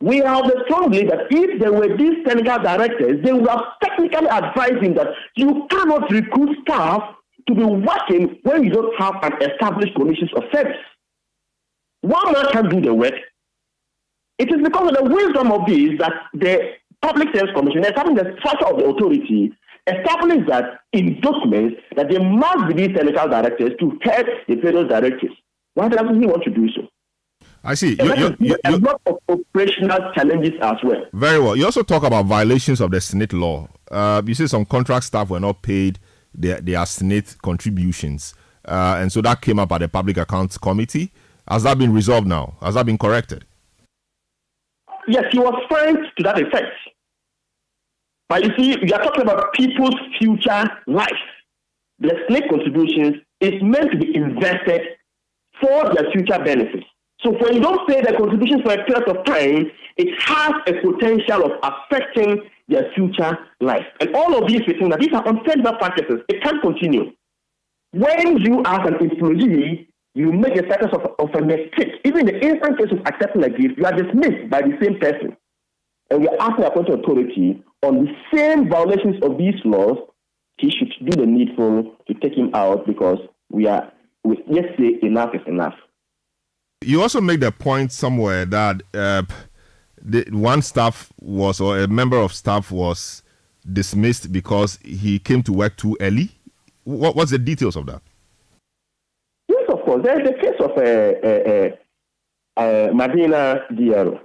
[SPEAKER 18] We have the strong belief that if there were these technical directors, they would have technically advising that you cannot recruit staff to be working when you don't have an established commissions of service. One man can do the work. It is because of the wisdom of this that the Public Service Commission, having the structure of the authority, established that in documents that there must be these technical directors to head the various directorates. Why doesn't he want to do so?
[SPEAKER 6] I see.
[SPEAKER 18] A lot of operational challenges as well.
[SPEAKER 6] Very well. You also talk about violations of the Senate law. You say some contract staff were not paid their Senate contributions. And so that came up at the Public Accounts Committee. Has that been resolved now? Has that been corrected?
[SPEAKER 18] Yes, he was fined to that effect. But you see, we are talking about people's future life. The Senate contributions is meant to be invested for their future benefits. So when you don't pay the contributions for a period of time, it has a potential of affecting their future life. And all of these things, that these are unfair practices. It can't continue. When you as an employee, you make a status of a mistake. Even in the instant case of accepting a gift, you are dismissed by the same person. And we are asking the appointed authority on the same violations of these laws, he should do the needful to take him out because we let's say enough is enough.
[SPEAKER 6] You also make the point somewhere that one staff was, or a member of staff was dismissed because he came to work too early. What's the details of that?
[SPEAKER 18] Yes, of course. There's the case of Madina Diaro.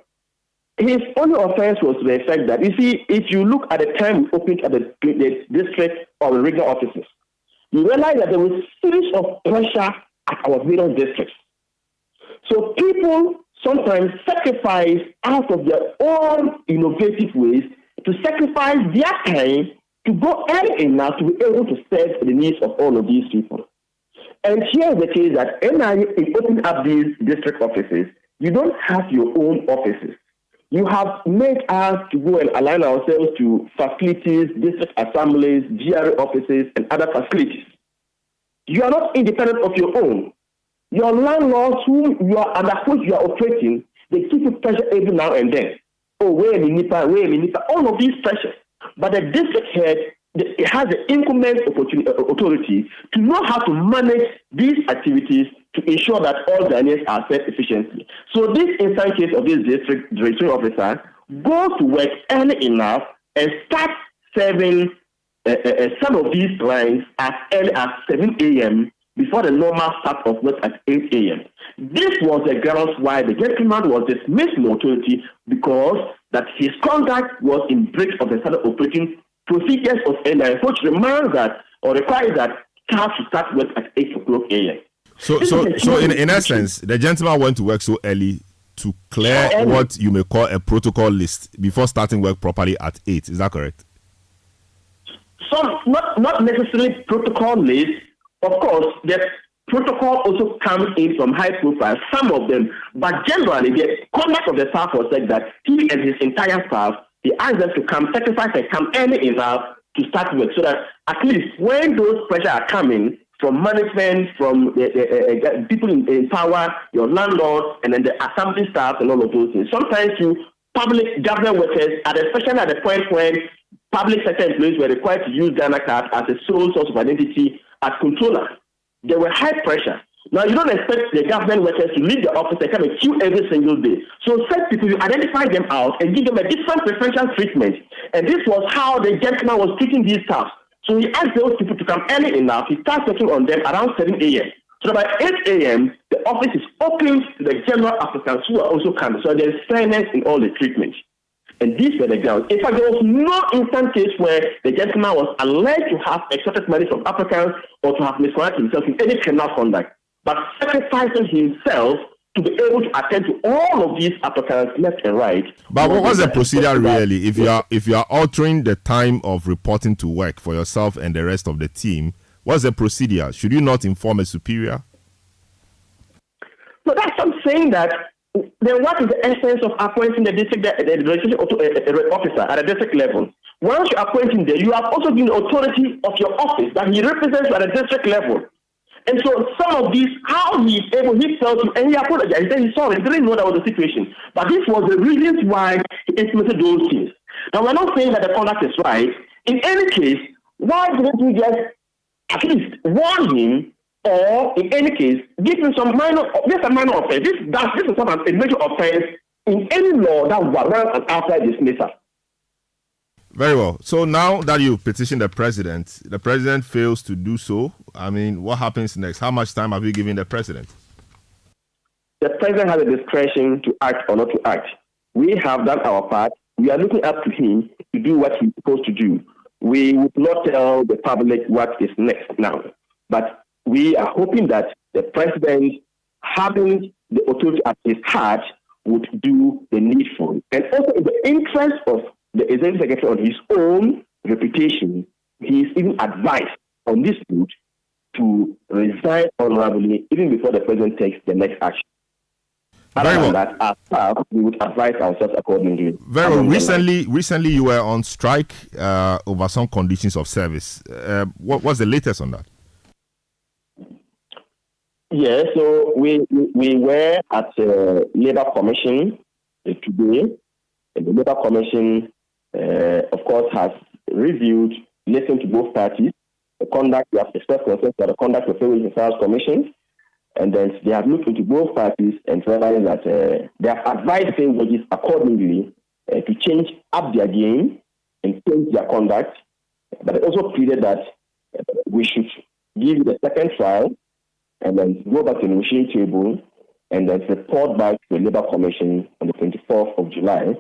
[SPEAKER 18] His only offense was the fact that, you see, if you look at the time we opened at the district or the regional offices, you realize that there was a series of pressure at our various districts. So people sometimes sacrifice out of their own innovative ways to sacrifice their time to go early enough to be able to serve the needs of all of these people. And here is the case that NIA, in opening up these district offices, you don't have your own offices. You have made us to go and align ourselves to facilities, district assemblies, GRA offices, and other facilities. You are not independent of your own. Your landlords under which you are operating, they keep you pressure every now and then. Oh, where in Nipa, all of these pressures. But the district head, it has the incumbent authority to know how to manage these activities to ensure that all Ghanaians are served efficiently. So this instant case of this district directory officer goes to work early enough and start serving some of these clients as early as 7 a.m. before the normal start of work at 8 a.m. This was the grounds why the gentleman was dismissed from the authority, because that his conduct was in breach of the standard operating procedures of NIA, which requires that staff to start work at 8 o'clock a.m.
[SPEAKER 6] So in essence, the gentleman went to work so early to clear what you may call a protocol list before starting work properly at 8. Is that correct?
[SPEAKER 18] Some, not necessarily protocol list. Of course, the protocol also comes in from high profile, some of them, but generally the conduct of the staff was said that he and his entire staff, he asked them to come, sacrifice and come early enough to start work, so that at least when those pressures are coming from management, from the people in power, your landlord, and then the assembly staff and all of those things, sometimes you public government workers, especially at the point when public sector employees were required to use Ghana card as a sole source of identity as controller. There were high pressure. Now, you don't expect the government workers to leave the office and come and queue every single day. So, such people, you identify them out and give them a different preferential treatment. And this was how the gentleman was treating these staff. So, he asked those people to come early enough. He starts working on them around 7 a.m. So, by 8 a.m., the office is open to the general applicants who are also coming. So, there is fairness in all the treatment. And these were the grounds. In fact, there was no instant case where the gentleman was alleged to have extorted money from applicants or to have misconducted himself in any criminal conduct, but sacrificing himself to be able to attend to all of these applicants left and right.
[SPEAKER 6] But what's the procedure really? If you are altering the time of reporting to work for yourself and the rest of the team, what's the procedure? Should you not inform a superior?
[SPEAKER 18] So that's what I'm saying, that then what is the essence of appointing the district officer at a district level? Once you appoint him there, you have also given the authority of your office that he represents at a district level. And so some of these, how he is able, he felt you, and he apologized. He said he's sorry, he didn't know that was the situation. But this was the reasons why he implemented those things. Now, we're not saying that the conduct is right. In any case, why didn't we just at least warn him, or in any case, give him some minor offense? This is not a major offense in any law that warrants an outright dismissal.
[SPEAKER 6] Very well. So now that you petitioned the president fails to do so. I mean, what happens next? How much time have you given the president?
[SPEAKER 18] The president has a discretion to act or not to act. We have done our part. We are looking up to him to do what he's supposed to do. We would not tell the public what is next now. But we are hoping that the president, having the authority at his heart, would do the needful. And also in the interest of the executive secretary on his own reputation, he is even advised on this route to resign honorably even before the president takes the next action. Very well. That, as staff, we would advise ourselves accordingly.
[SPEAKER 6] Very well. Recently, you were on strike over some conditions of service. What's the latest on that?
[SPEAKER 18] Yeah, so we were at the Labour Commission today. And the Labour Commission, of course, has reviewed, listened to both parties. The conduct, we have expressed concerns about the conduct of the Civil Affairs Commission. And then they have looked into both parties and realized that they have advised same wages accordingly to change up their game and change their conduct. But they also pleaded that we should give the second trial and then go back to the negotiating table and then report back to the Labour Commission on the 24th of July.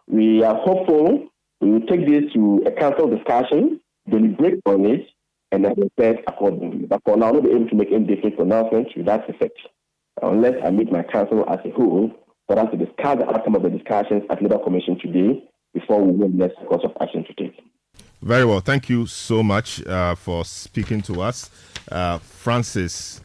[SPEAKER 18] We are hopeful we will take this to a council discussion, deliberate on it, and then report accordingly. But for now, I will not be able to make any different pronouncement to that effect, unless I meet my council as a whole for us to discuss the outcome of the discussions at Labour Commission today before we know the next course of action to take.
[SPEAKER 6] Very well. Thank you so much for speaking to us. Francis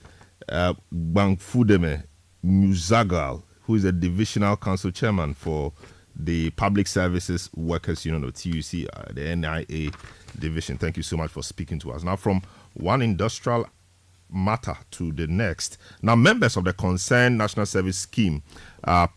[SPEAKER 6] Bangfudeme Muzagal, who is a divisional council chairman for the Public Services Workers Union of TUC, the NIA division. Thank you so much for speaking to us. Now, from one industrial matter to the next. Now, members of the Concerned National Service Scheme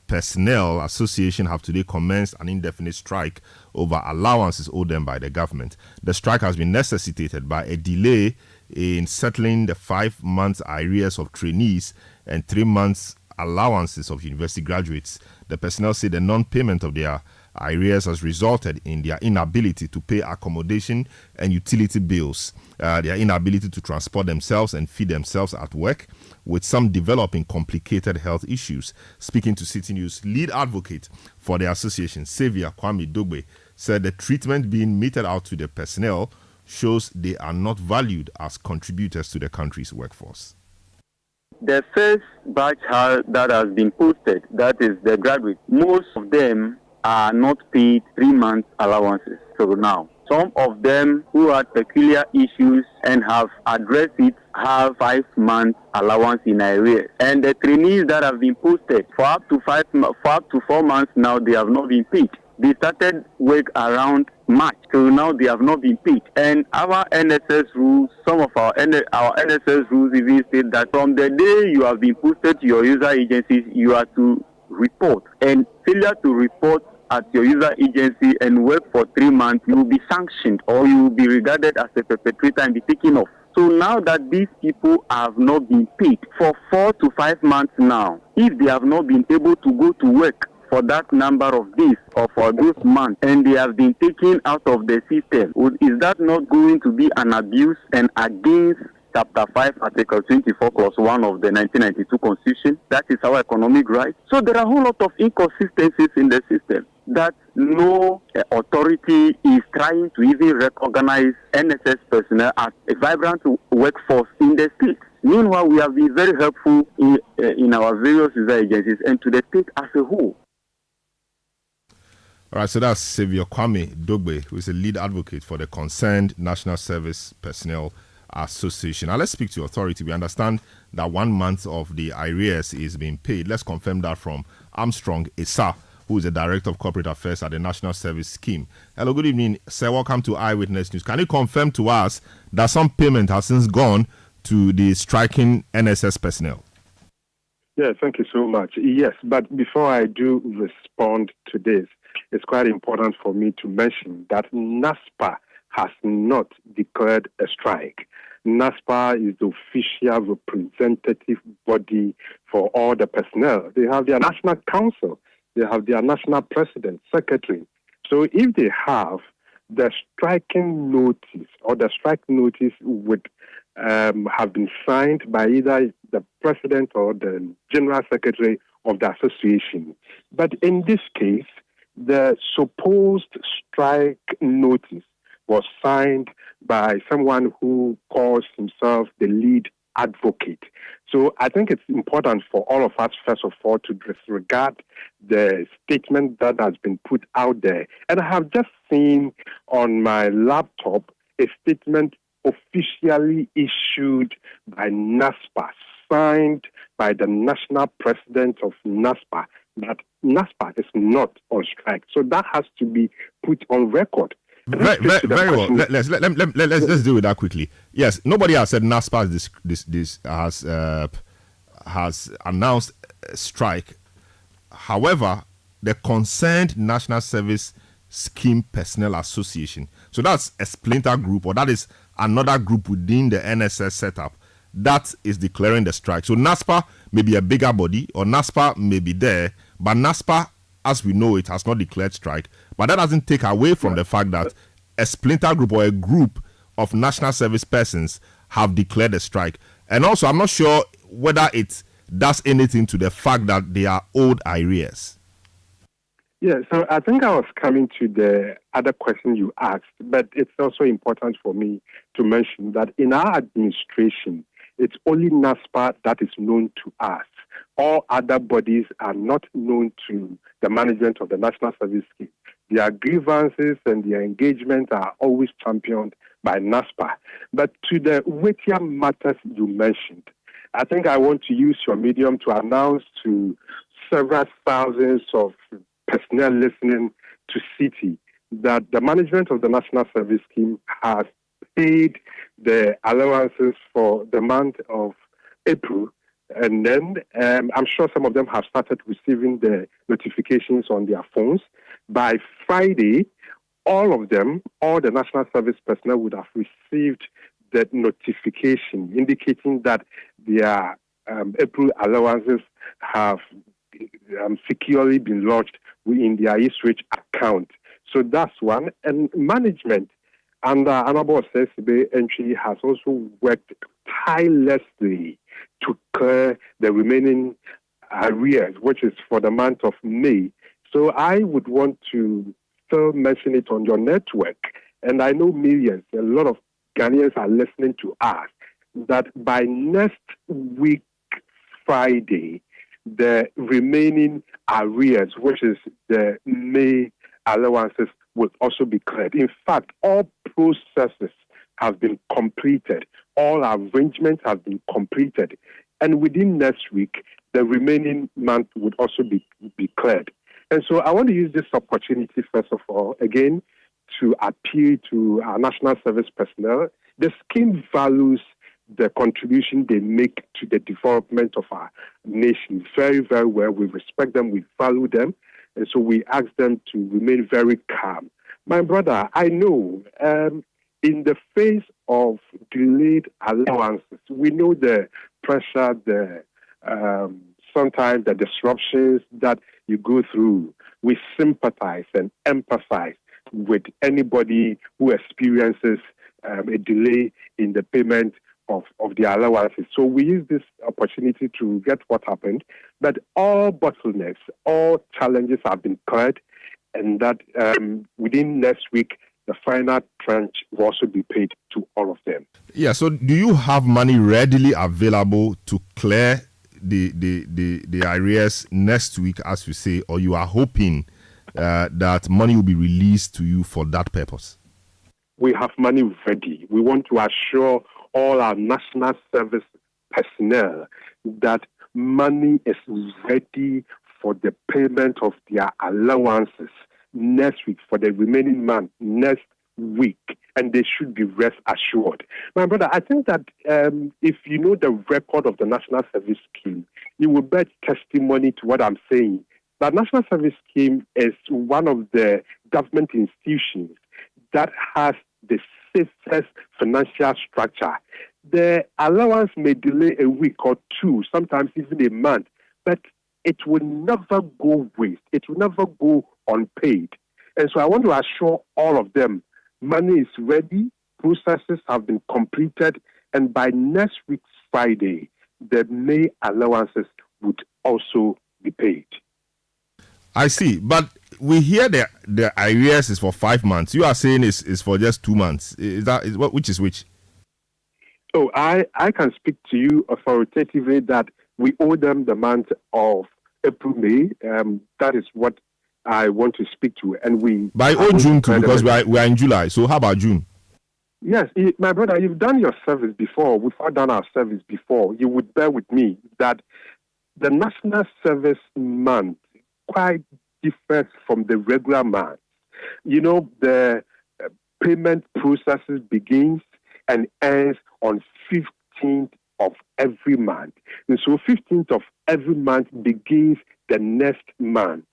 [SPEAKER 6] Personnel Association have today commenced an indefinite strike over allowances owed them by the government. The strike has been necessitated by a delay in settling the 5 months arrears of trainees and 3 months allowances of university graduates. The personnel say the non-payment of their arrears has resulted in their inability to pay accommodation and utility bills, their inability to transport themselves and feed themselves at work, with some developing complicated health issues. Speaking to Citi News, lead advocate for the association, Xavier Kwame Dogbe, said the treatment being meted out to the personnel shows they are not valued as contributors to the country's workforce.
[SPEAKER 19] the first batch that has been posted, that is the graduates, most of them are not paid 3 months allowances till now. Some of them who had peculiar issues and have addressed it have 5 months allowance in arrears. And the trainees that have been posted for up to 4 months now, they have not been paid. They started work around March, so now they have not been paid. And our NSS rules, some of our NSS rules even state that from the day you have been posted to your user agencies, you are to report. And failure to report at your user agency and work for 3 months, you will be sanctioned or you will be regarded as a perpetrator and be taken off. So now that these people have not been paid for 4 to 5 months now, if they have not been able to go to work for that number of days or for those months and they have been taken out of the system, is that not going to be an abuse and against Chapter 5, Article 24, Clause 1 of the 1992 Constitution? That is our economic right. So there are a whole lot of inconsistencies in the system that no authority is trying to even recognize NSS personnel as a vibrant workforce in the state. Meanwhile, we have been very helpful in our various user agencies and to the state as a whole.
[SPEAKER 6] All right, so that's Xavier Kwame Dogbe, who is a lead advocate for the concerned National Service Personnel Association. Now let's speak to authority. We understand that 1 month of the arrears is being paid. Let's confirm that from Armstrong Issa, who is the Director of Corporate Affairs at the National Service Scheme. Hello, good evening, sir. Welcome to Eyewitness News. Can you confirm to us that some payment has since gone to the striking NSS personnel?
[SPEAKER 20] Yeah, thank you so much. Yes, but before I do respond to this, it's quite important for me to mention that NASPA has not declared a strike. NASPA is the official representative body for all the personnel. They have their national council. They have their national president, secretary. So if they have the striking notice or the strike notice would have been signed by either the president or the general secretary of the association. But in this case, the supposed strike notice was signed by someone who calls himself the lead advocate. So I think it's important for all of us, first of all, to disregard the statement that has been put out there. And I have just seen on my laptop a statement officially issued by NASPA, signed by the national president of NASPA, that NASPA is not on strike. So that has to be put on record.
[SPEAKER 6] Very well. Let's deal with that quickly. Yes, nobody has said NASPA has announced a strike. However, the concerned National Service Scheme Personnel Association, so that's a splinter group, or that is another group within the NSS setup, that is declaring the strike. So NASPA may be a bigger body, or NASPA may be there, but NASPA, as we know it, has not declared strike. But that doesn't take away from the fact that a splinter group or a group of national service persons have declared a strike. And also, I'm not sure whether it does anything to the fact that they are owed arrears.
[SPEAKER 20] Yeah, so I think I was coming to the other question you asked, but it's also important for me to mention that in our administration, it's only NASPA that is known to us. All other bodies are not known to the management of the National Service Scheme. Their grievances and their engagement are always championed by NASPA. But to the weightier matters you mentioned, I think I want to use your medium to announce to several thousands of personnel listening to Citi that the management of the National Service Scheme has paid the allowances for the month of April. And then I'm sure some of them have started receiving the notifications on their phones. By Friday, all of them, all the National Service personnel would have received the notification indicating that their April allowances have securely been lodged in their Eastridge account. So that's one. And management under Honorable Sesibe Entry has also worked tirelessly to clear the remaining arrears, which is for the month of May. So I would want to still mention it on your network, and I know millions, a lot of Ghanaians are listening to us, that by next week, Friday, the remaining arrears, which is the May allowances, will also be cleared. In fact, all processes have been completed. All arrangements have been completed. And within next week, the remaining month would also be cleared. And so I want to use this opportunity, first of all, again, to appeal to our national service personnel. The scheme values the contribution they make to the development of our nation very, very well. We respect them, we value them, and so we ask them to remain very calm. My brother, I know in the face of delayed allowances, we know the pressure, sometimes the disruptions that you go through. We sympathize and empathize with anybody who experiences a delay in the payment of the allowances. So we use this opportunity to get what happened, but all bottlenecks, all challenges have been cleared, and that within next week, the final tranche will also be paid to all of them.
[SPEAKER 6] Yeah, so do you have money readily available to clear the arrears next week, as you say, or you are hoping that money will be released to you for that purpose?
[SPEAKER 20] We have money ready. We want to assure all our national service personnel that money is ready for the payment of their allowances next week, for the remaining month, next week, and they should be rest assured. My brother, I think that if you know the record of the National Service Scheme, you will bear testimony to what I'm saying. The National Service Scheme is one of the government institutions that has the safest financial structure. The allowance may delay a week or two, sometimes even a month, but it will never go waste. It will never go unpaid. And so I want to assure all of them, money is ready, processes have been completed, and by next week, Friday, the May allowances would also be paid.
[SPEAKER 6] I see, but we hear the arrears is for 5 months. You are saying is for just 2 months. Which is which?
[SPEAKER 20] Oh, I can speak to you authoritatively that we owe them the month of April, May. That is what I want to speak to, and we
[SPEAKER 6] by June too, because we are in July. So how about June?
[SPEAKER 20] Yes, my brother, you've done your service before. We've all done our service before. You would bear with me that the National Service month quite differs from the regular month. You know, the payment processes begins and ends on 15th of every month. And so 15th of every month begins the next month.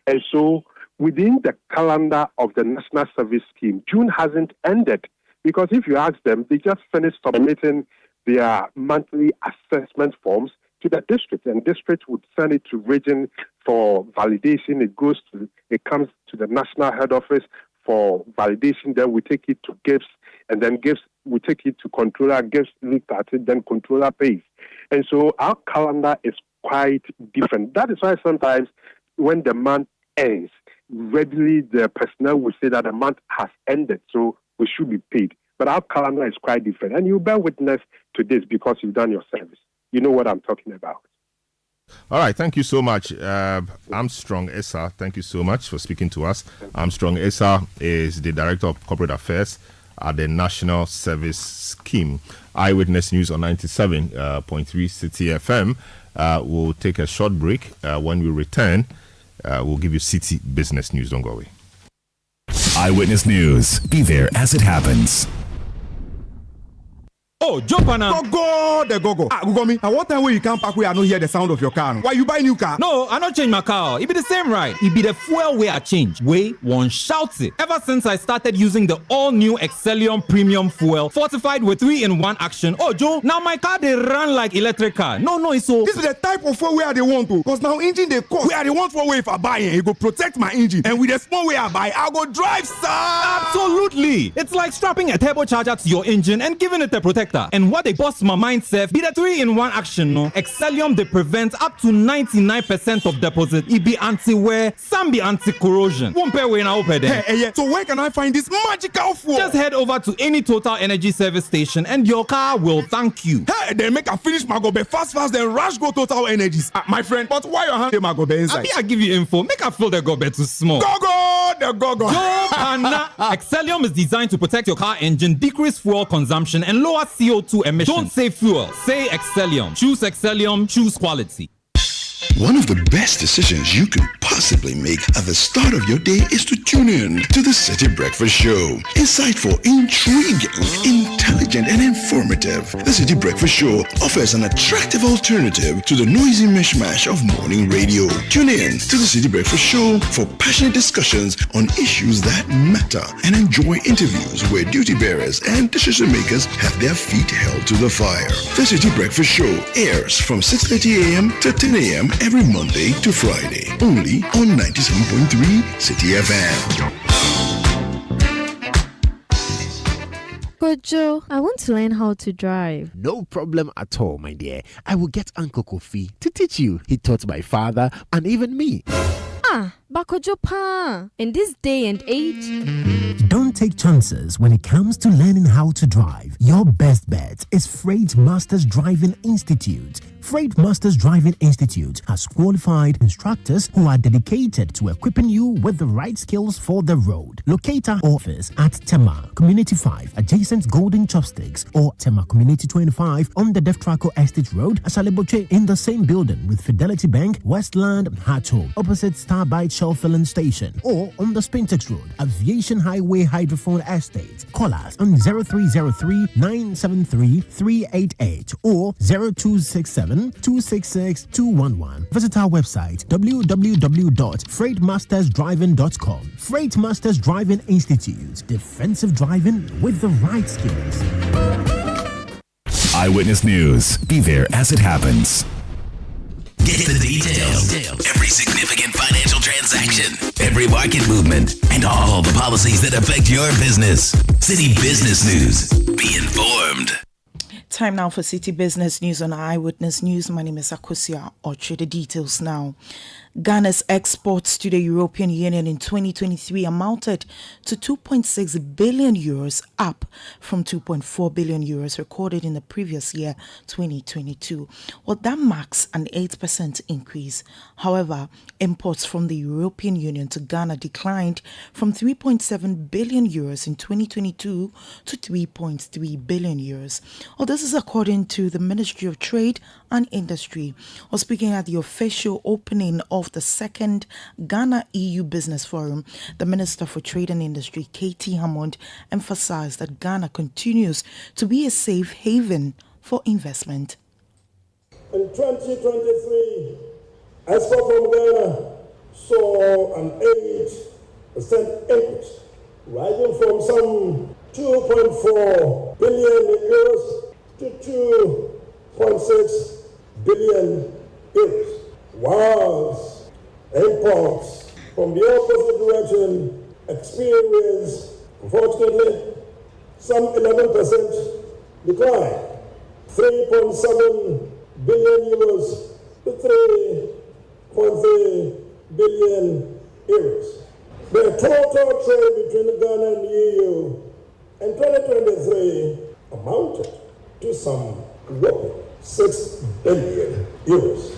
[SPEAKER 20] And so within the calendar of the National Service Scheme, June hasn't ended, because if you ask them, they just finished submitting their monthly assessment forms to the district, and district would send it to region for validation. It comes to the national head office for validation. Then we take it to GIFS, and then GIFS we take it to controller. GIFS look at it, then controller pays. And so our calendar is quite different. That is why sometimes when the month ends, readily the personnel will say that the month has ended, so we should be paid. But our calendar is quite different, and you bear witness to this because you've done your service. You know what I'm talking about.
[SPEAKER 6] All right, thank you so much, Armstrong Essa. Thank you so much for speaking to us. Armstrong Essa is the Director of Corporate Affairs at the National Service Scheme. Eyewitness News on 97.3 Citi FM. We'll take a short break. When we return, we'll give you Citi Business News. Don't go away.
[SPEAKER 4] Eyewitness News. Be there as it happens.
[SPEAKER 16] Oh, jump on now. Go. Gugomi, at what time when you come back where I don't hear the sound of your car? Why you buy new car?
[SPEAKER 17] No, I not change my car. It be the same ride. It be the fuel way I change. Way one shouts it. Ever since I started using the all-new Excellium Premium Fuel, fortified with 3-in-1 action. Oh, Joe, now my car they run like electric car. No, it's so.
[SPEAKER 16] This is the type of fuel where they want to. Because now engine they cost. Where they want for way if I buy it, it go protect my engine. And with the small way I buy, I'll go drive, sir.
[SPEAKER 17] Absolutely. It's like strapping a turbocharger to your engine and giving it a protector. protector. And what they bust my mind, Seth, be the 3-in-1 action, no? Excellium, they prevent up to 99% of deposit. It be anti-wear, some be anti-corrosion. Won't pay when I open it.
[SPEAKER 16] Hey, so where can I find this magical fuel?
[SPEAKER 17] Just head over to any Total Energy service station and your car will thank you.
[SPEAKER 16] Hey, then make a finish my gobe fast, then rush go Total Energies. My friend, but why your hand my gobe inside?
[SPEAKER 17] I give you info. Make a fill the gobe too small.
[SPEAKER 16] Go!
[SPEAKER 17] Yo, Anna. Excellium is designed to protect your car engine, decrease fuel consumption, and lower CO2 emissions. Don't say fuel. Say Excellium. Choose Excellium. Choose quality.
[SPEAKER 21] One of the best decisions you could possibly make at the start of your day is to tune in to the Citi Breakfast Show. Insightful, intriguing, intelligent, and informative. The Citi Breakfast Show offers an attractive alternative to the noisy mishmash of morning radio. Tune in to the Citi Breakfast Show for passionate discussions on issues that matter and enjoy interviews where duty bearers and decision makers have their feet held to the fire. The Citi Breakfast Show airs from 6:30 a.m. to 10 a.m. every Monday to Friday, only on 97.3 Citi FM.
[SPEAKER 22] Kojo, I want to learn how to drive.
[SPEAKER 23] No problem at all, my dear. I will get Uncle Kofi to teach you. He taught my father and even me.
[SPEAKER 22] But Kojo pa, in this day and age...
[SPEAKER 24] Don't take chances when it comes to learning how to drive. Your best bet is Freight Masters Driving Institute. Freight Masters Driving Institute has qualified instructors who are dedicated to equipping you with the right skills for the road. Locate our office at Tema Community 5, adjacent Golden Chopsticks, or Tema Community 25 on the Deftraco Estate Road, Asaleboche, in the same building with Fidelity Bank, Westland, Hato, opposite Starbite Shell Filling Station, or on the Spintex Road, Aviation Highway Hydrophone Estate. Call us on 0303 973 388 or 0267 266 211. Visit our website www.freightmastersdriving.com. Freight Masters Driving Institute. Defensive driving with the right skills.
[SPEAKER 4] Eyewitness News. Be there as it happens.
[SPEAKER 3] Get the details. Every significant financial transaction, every market movement, and all the policies that affect your business. Citi Business News. Be informed.
[SPEAKER 7] Time now for Citi Business News on Eyewitness News. My name is Akosia Oche. The details now. Ghana's exports to the European Union in 2023 amounted to 2.6 billion euros, up from 2.4 billion euros recorded in the previous year, 2022. Well, that marks an 8% increase. However, imports from the European Union to Ghana declined from 3.7 billion euros in 2022 to 3.3 billion euros. Well, this is according to the Ministry of Trade and Industry. Well, speaking at the official opening of the second Ghana EU Business Forum, the Minister for Trade and Industry, Katie Hammond, emphasized that Ghana continues to be a safe haven for investment.
[SPEAKER 25] In 2023, export from Ghana saw an 8% increase, rising from some 2.4 billion euros to 2.6 billion euros. Whilst imports from the opposite direction experienced, unfortunately, some 11% decline, 3.7 billion euros to 3.3 billion euros. The total trade between Ghana and the EU in 2023 amounted to some whopping 6 billion euros.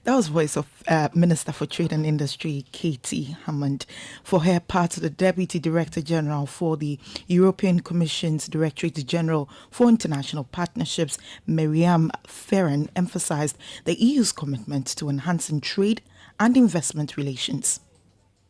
[SPEAKER 7] That was voice of Minister for Trade and Industry, Katie Hammond. For her part, the Deputy Director General for the European Commission's Directorate General for International Partnerships, Miriam Ferran, emphasized the EU's commitment to enhancing trade and investment relations.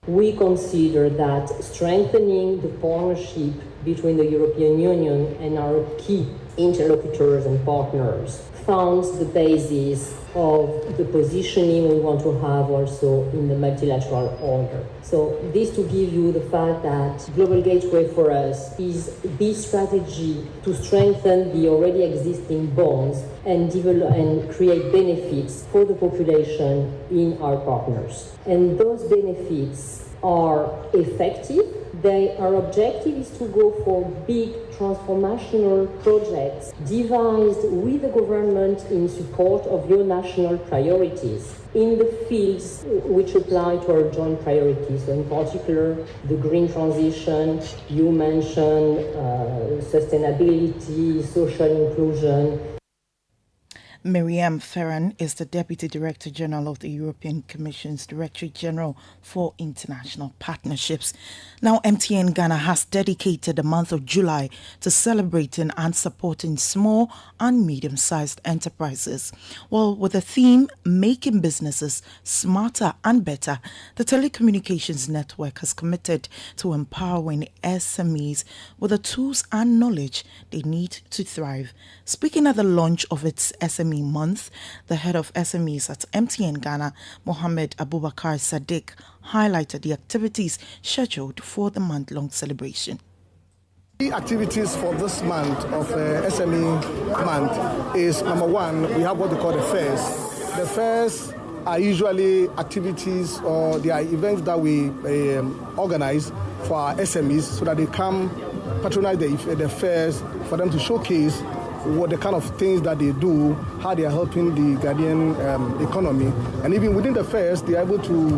[SPEAKER 26] We consider that strengthening the partnership between the European Union and our key interlocutors and partners forms the basis of the positioning we want to have also in the multilateral order. So this to give you the fact that Global Gateway for us is the strategy to strengthen the already existing bonds and develop and create benefits for the population in our partners. And those benefits are effective. Our objective is to go for big transformational projects devised with the government in support of your national priorities in the fields which apply to our joint priorities. So in particular, the green transition, you mentioned sustainability, social inclusion.
[SPEAKER 7] Miriam Ferran is the Deputy Director General of the European Commission's Directorate General for International Partnerships. Now, MTN Ghana has dedicated the month of July to celebrating and supporting small and medium-sized enterprises. Well, with the theme, Making Businesses Smarter and Better, the telecommunications network has committed to empowering SMEs with the tools and knowledge they need to thrive. Speaking at the launch of its SME month, the head of SMEs at MTN Ghana, Mohammed Abubakar Sadiq, highlighted the activities scheduled for the month-long celebration.
[SPEAKER 1] The activities for this month of SME month is, number one, we have what we call the fairs. The fairs are usually activities or they are events that we organize for our SMEs so that they come patronize the fairs for them to showcase what the kind of things that they do, how they are helping the Ghanaian economy. And even within the fairs, they are able to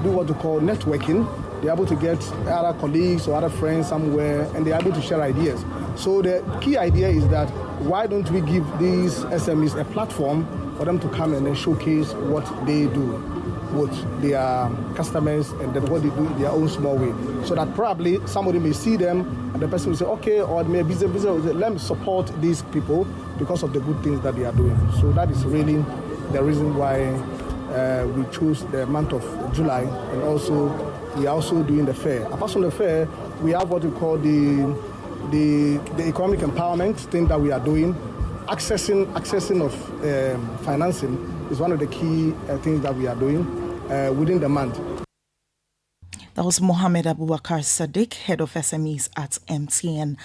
[SPEAKER 1] do what we call networking. They are able to get other colleagues or other friends somewhere, and they are able to share ideas. So the key idea is that why don't we give these SMEs a platform for them to come and then showcase what they do with their customers and then what they do in their own small way. So that probably somebody may see them and the person will say, okay, or it may be business will say, let me support these people because of the good things that they are doing. So that is really the reason why we chose the month of July, and also we are also doing the fair. Apart from the fair, we have what we call the economic empowerment thing that we are doing. Accessing of financing is one of the key things that we are doing within the month.
[SPEAKER 7] That was Mohammed Abubakar Sadiq, head of SMEs at MTN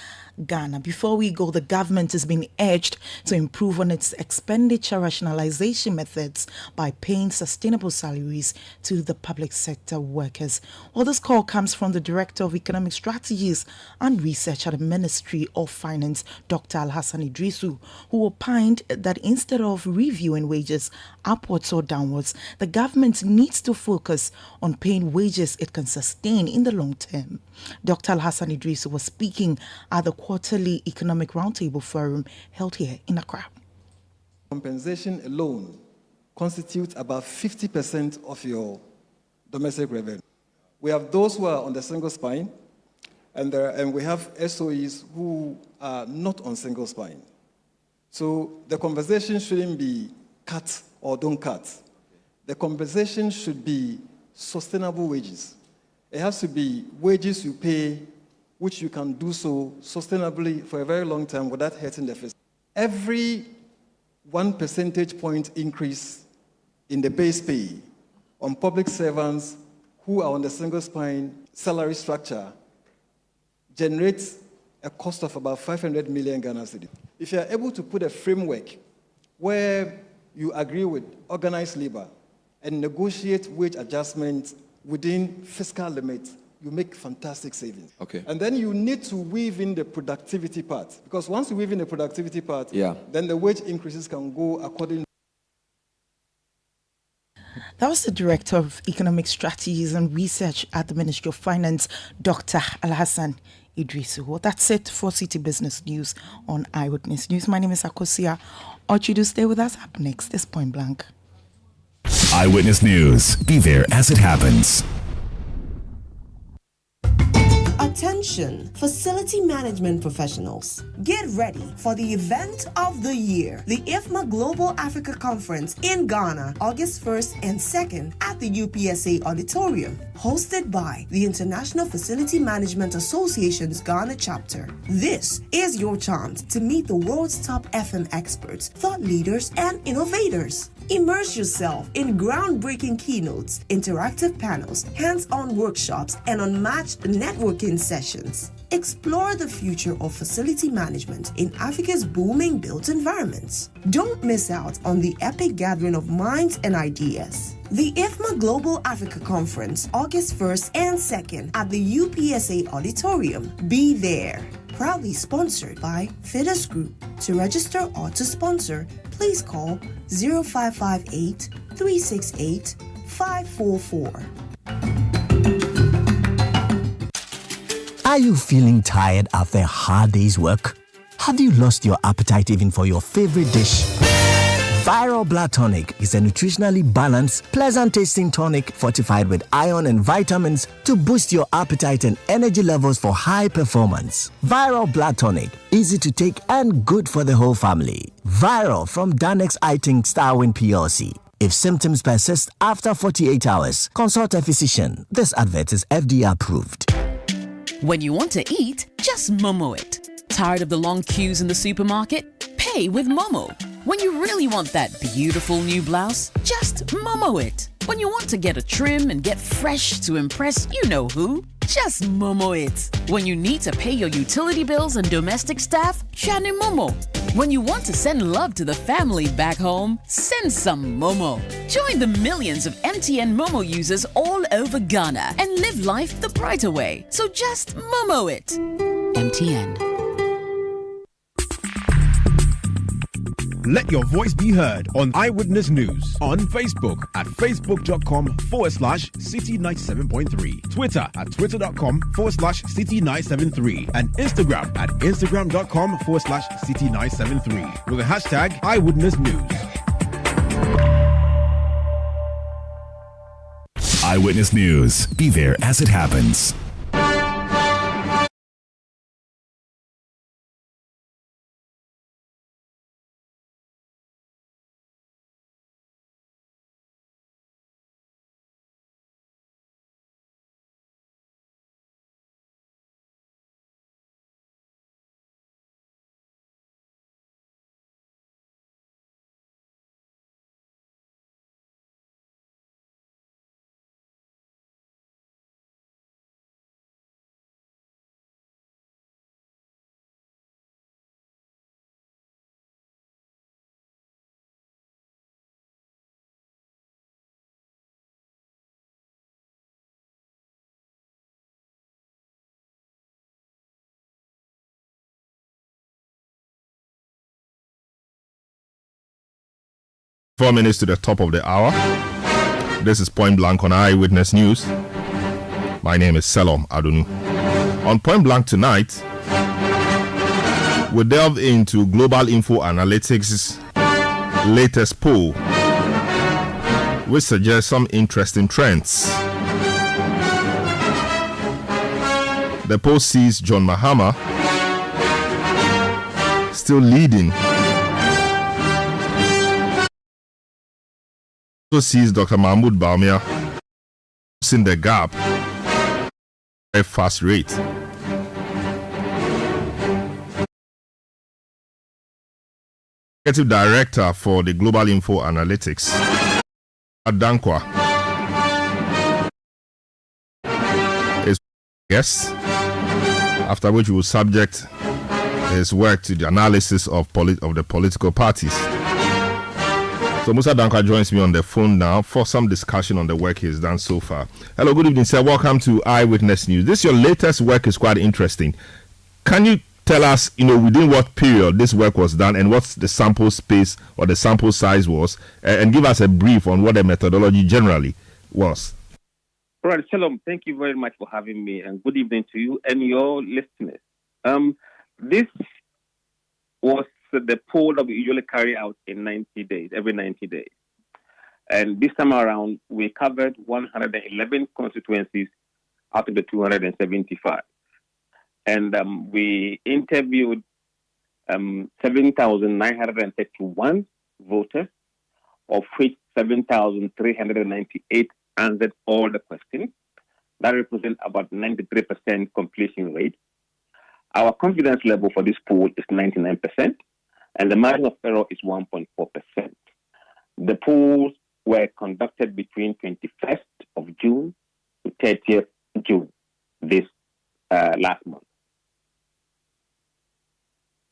[SPEAKER 7] Ghana. Before we go, the government has been urged to improve on its expenditure rationalization methods by paying sustainable salaries to the public sector workers. Well, this call comes from the Director of Economic Strategies and Research at the Ministry of Finance, Dr. Alhassan Idrisu, who opined that instead of reviewing wages upwards or downwards, the government needs to focus on paying wages it can sustain in the long term. Dr. Alhassan Idrisu was speaking at the quarterly Economic Roundtable Forum held here in Accra.
[SPEAKER 2] Compensation alone constitutes about 50% of your domestic revenue. We have those who are on the single spine, and we have SOEs who are not on single spine. So the conversation shouldn't be cut or don't cut. The conversation should be sustainable wages. It has to be wages you pay, which you can do so sustainably for a very long time without hurting the fiscal. Every 1 percentage point increase in the base pay on public servants who are on the single spine salary structure generates a cost of about 500 million Ghana cedis. If you are able to put a framework where you agree with organized labor and negotiate wage adjustments within fiscal limits, you make fantastic savings.
[SPEAKER 8] Okay.
[SPEAKER 2] And then you need to weave in the productivity part, because once you weave in the productivity part, then the wage increases can go according.
[SPEAKER 7] That was the Director of Economic Strategies and Research at the Ministry of Finance, Dr. Alhassan Idrisu. Well, that's it for City Business News on Eyewitness News. My name is Akosia. Ought you to stay with us. Up next is Point Blank.
[SPEAKER 4] Eyewitness News. Be there as it happens.
[SPEAKER 9] Attention, facility management professionals. Get ready for the event of the year, the IFMA Global Africa Conference in Ghana, August 1st and 2nd at the UPSA Auditorium, hosted by the International Facility Management Association's Ghana chapter. This is your chance to meet the world's top FM experts, thought leaders, and innovators. Immerse yourself in groundbreaking keynotes, interactive panels, hands-on workshops, and unmatched networking sessions. Explore the future of facility management in Africa's booming built environments. Don't miss out on the epic gathering of minds and ideas. The IFMA Global Africa Conference, August 1st and 2nd at the UPSA Auditorium. Be there. Proudly sponsored by Fitters Group. To register or to sponsor, please call 0558 368 544.
[SPEAKER 24] Are you feeling tired after a hard day's work? Have you lost your appetite even for your favorite dish? Viral Blood Tonic is a nutritionally balanced, pleasant-tasting tonic fortified with iron and vitamins to boost your appetite and energy levels for high performance. Viral Blood Tonic, easy to take and good for the whole family. Viral from Danex Iting Starwin PLC. If symptoms persist after 48 hours, consult a physician. This advert is FDA approved.
[SPEAKER 8] When you want to eat, just Momo it. Tired of the long queues in the supermarket? Pay with Momo. When you really want that beautiful new blouse, just Momo it. When you want to get a trim and get fresh to impress you know who, just Momo it. When you need to pay your utility bills and domestic staff, Shani Momo. When you want to send love to the family back home, send some Momo. Join the millions of MTN Momo users all over Ghana and live life the brighter way. So just Momo it. MTN.
[SPEAKER 5] Let your voice be heard on Eyewitness News on Facebook at facebook.com/City97.3, Twitter at twitter.com/City973, and Instagram at instagram.com/City973 with the hashtag Eyewitness News.
[SPEAKER 4] Eyewitness News. Be there as it happens.
[SPEAKER 6] Four minutes to the top of the hour. This is Point Blank on Eyewitness News. My name is Selom Adunu. On Point Blank tonight, we delve into Global Info Analytics' latest poll, which suggests some interesting trends. The poll sees John Mahama still leading. Sees Dr. Mahmoud Bawumia closing the gap at a fast rate. Executive Director for the Global Info Analytics, Adankwa, is guest, after which we will subject his work to the analysis of the political parties. So Musa Dankwa joins me on the phone now for some discussion on the work he's done so far. Hello, good evening, sir. Welcome to Eyewitness News. This your latest work is quite interesting. Can you tell us, within what period this work was done and what the sample space or the sample size was, and give us a brief on what the methodology generally was?
[SPEAKER 10] All right, Shalom. Thank you very much for having me, and good evening to you and your listeners. This was the poll that we usually carry out in 90 days, every 90 days. And this time around, we covered 111 constituencies out of the 275. And we interviewed 7,931 voters, of which 7,398 answered all the questions. That represents about 93% completion rate. Our confidence level for this poll is 99%. And the margin of error is 1.4%. The polls were conducted between 21st of June to 30th June this last month.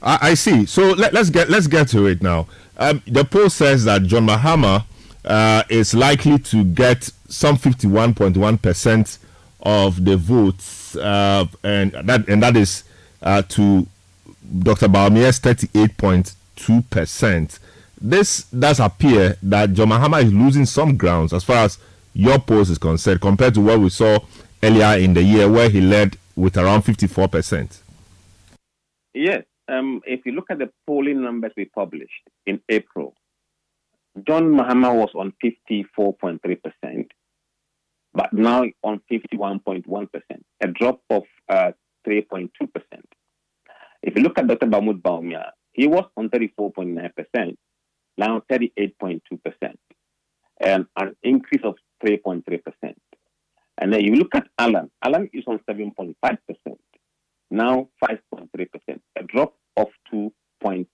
[SPEAKER 6] I see. So let's get to it now. The poll says that John Mahama is likely to get some 51.1% of the votes, and that is to Dr. Bawumia's 38.2%. This does appear that John Mahama is losing some grounds as far as your polls is concerned compared to what we saw earlier in the year where he led with around 54%.
[SPEAKER 10] Yes. If you look at the polling numbers we published in April, John Mahama was on 54.3%, but now on 51.1%, a drop of 3.2%. If you look at Dr. Mahmoud Bawumia, he was on 34.9%, now 38.2%, and an increase of 3.3%. And then you look at Alan is on 7.5%, now 5.3%, a drop of 2.2%.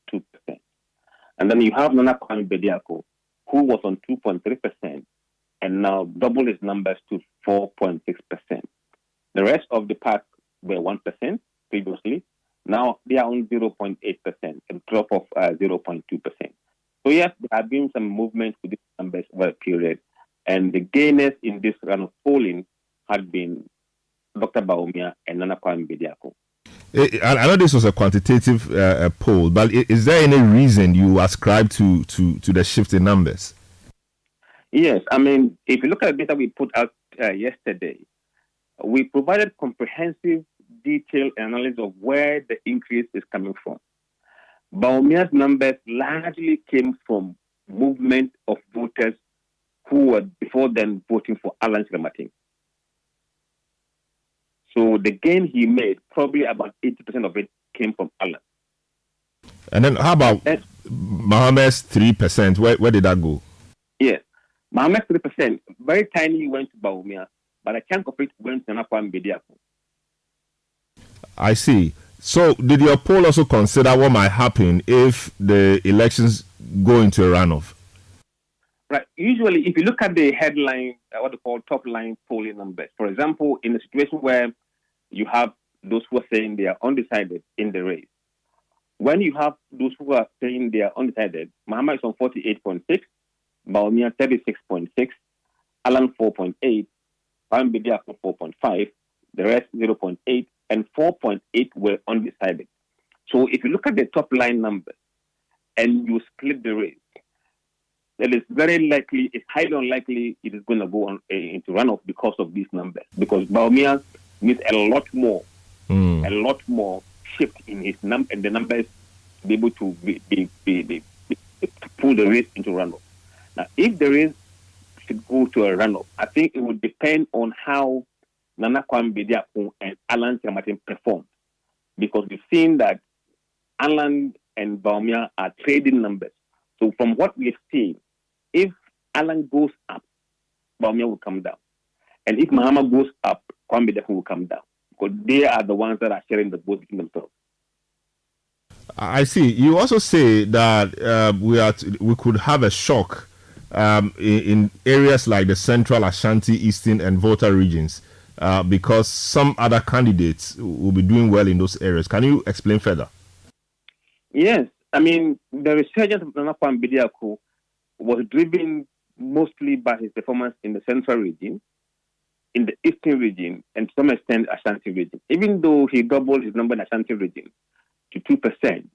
[SPEAKER 10] And then you have Nana Kwame Bediako, who was on 2.3% and now double his numbers to 4.6%. The rest of the pack were 1% previously. Now they are on 0.8%, a drop of 0.2%. So yes, there have been some movement with these numbers over a period. And the gainers in this round of polling had been Dr. Bawumia and Nana Kwame Bediako.
[SPEAKER 6] I know this was a quantitative poll, but is there any reason you ascribe to the shift in numbers?
[SPEAKER 10] Yes, I mean, if you look at the data we put out yesterday, we provided comprehensive, detailed analysis of where the increase is coming from. Bawumia's numbers largely came from movement of voters who were before then voting for Alan Siramating. So the gain he made, probably about 80% of it came from Alan.
[SPEAKER 6] And then how about Mohammed's 3%? Where did that go?
[SPEAKER 10] Yes. Mohammed's 3%, very tiny went to Bawumia, but a chunk of it went to Nana Kwame Bediako.
[SPEAKER 6] I see. So did your poll also consider what might happen if the elections go into a runoff?
[SPEAKER 10] Right. Usually, if you look at the headline, what they call top line polling numbers, for example, in a situation where you have those who are saying they are undecided in the race. When you have those who are saying they are undecided, Mahama is on 48.6, Bawumia 36.6, Alan 4.8, Kwame Bediako 4.5, the rest 0.8, and 4.8 were undecided. So if you look at the top line numbers and you split the race, it is very likely, it's highly unlikely it is going to go on into runoff because of these numbers. Because Bawumia needs a lot more shift in his and the numbers to be able to to pull the race into runoff. Now, if the race should go to a runoff, I think it would depend on how Nana Kwame Bediako and Alan Siramating performed. Because we've seen that Alan and Bawumia are trading numbers. So from what we've seen, if Alan goes up, Bawumia will come down. And if Mahama goes up, Kwame Bediako will come down. Because they are the ones that are sharing the vote between themselves.
[SPEAKER 6] I see. You also say that we could have a shock in areas like the Central, Ashanti, Eastern, and Volta regions because some other candidates will be doing well in those areas. Can you explain further?
[SPEAKER 10] Yes. I mean, the resurgence of Nana Kwame Bediako was driven mostly by his performance in the Central region, in the Eastern region, and to some extent Ashanti region. Even though he doubled his number in Ashanti region to 2%,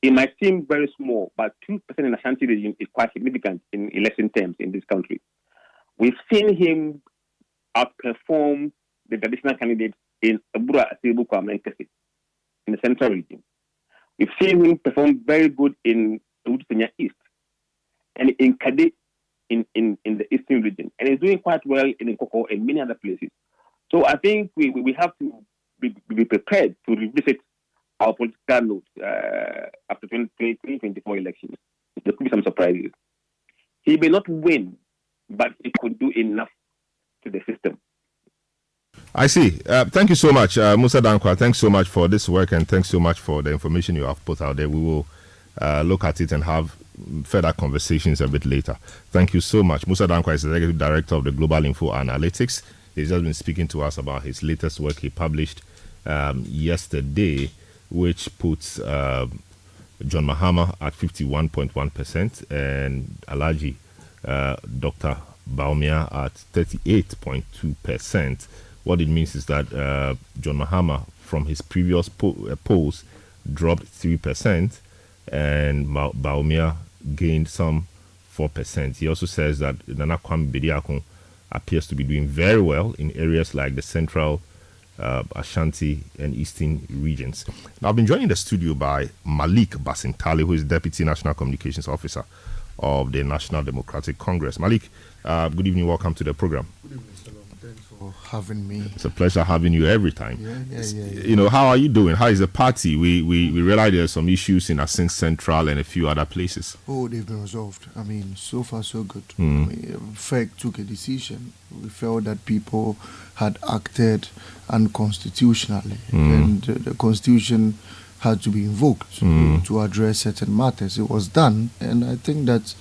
[SPEAKER 10] it might seem very small, but 2% in Ashanti region is quite significant in election terms in this country. We've seen him outperform the traditional candidates in Abura Asibu Kwame Nkesi in the Central region. We've seen him perform very good in Udusunya East and in Kade in the Eastern region. And he's doing quite well in Nkoko and many other places. So I think we have to be prepared to revisit our political notes after 2024 elections. There could be some surprises. He may not win, but he could do enough to the system.
[SPEAKER 6] I see. Thank you so much, Musa Dankwa. Thanks so much for this work and thanks so much for the information you have put out there. We will look at it and have further conversations a bit later. Thank you so much. Musa Dankwa is the Executive Director of the Global Info Analytics. He's just been speaking to us about his latest work he published yesterday, which puts John Mahama at 51.1% and Alhaji Dr. Bawumia at 38.2%. What it means is that John Mahama from his previous polls dropped 3%, and Bawumia gained some 4%. He also says that Nana Kwame Bediako appears to be doing very well in areas like the central, Ashanti, and eastern regions. Now, I've been joined in the studio by Malik Basintali, who is Deputy National Communications Officer of the National Democratic Congress. Malik, good evening. Welcome to the program.
[SPEAKER 11] Good evening, Salom. Thanks for having me.
[SPEAKER 6] It's a pleasure having you every time.
[SPEAKER 11] Yeah.
[SPEAKER 6] You know, how are you doing? How is the party? We realize there's some issues in Asin Central and a few other places.
[SPEAKER 11] Oh, they've been resolved. I mean, so far so good. FEC took a decision. We felt that people had acted unconstitutionally, and the constitution had to be invoked to address certain matters. It was done, and I think that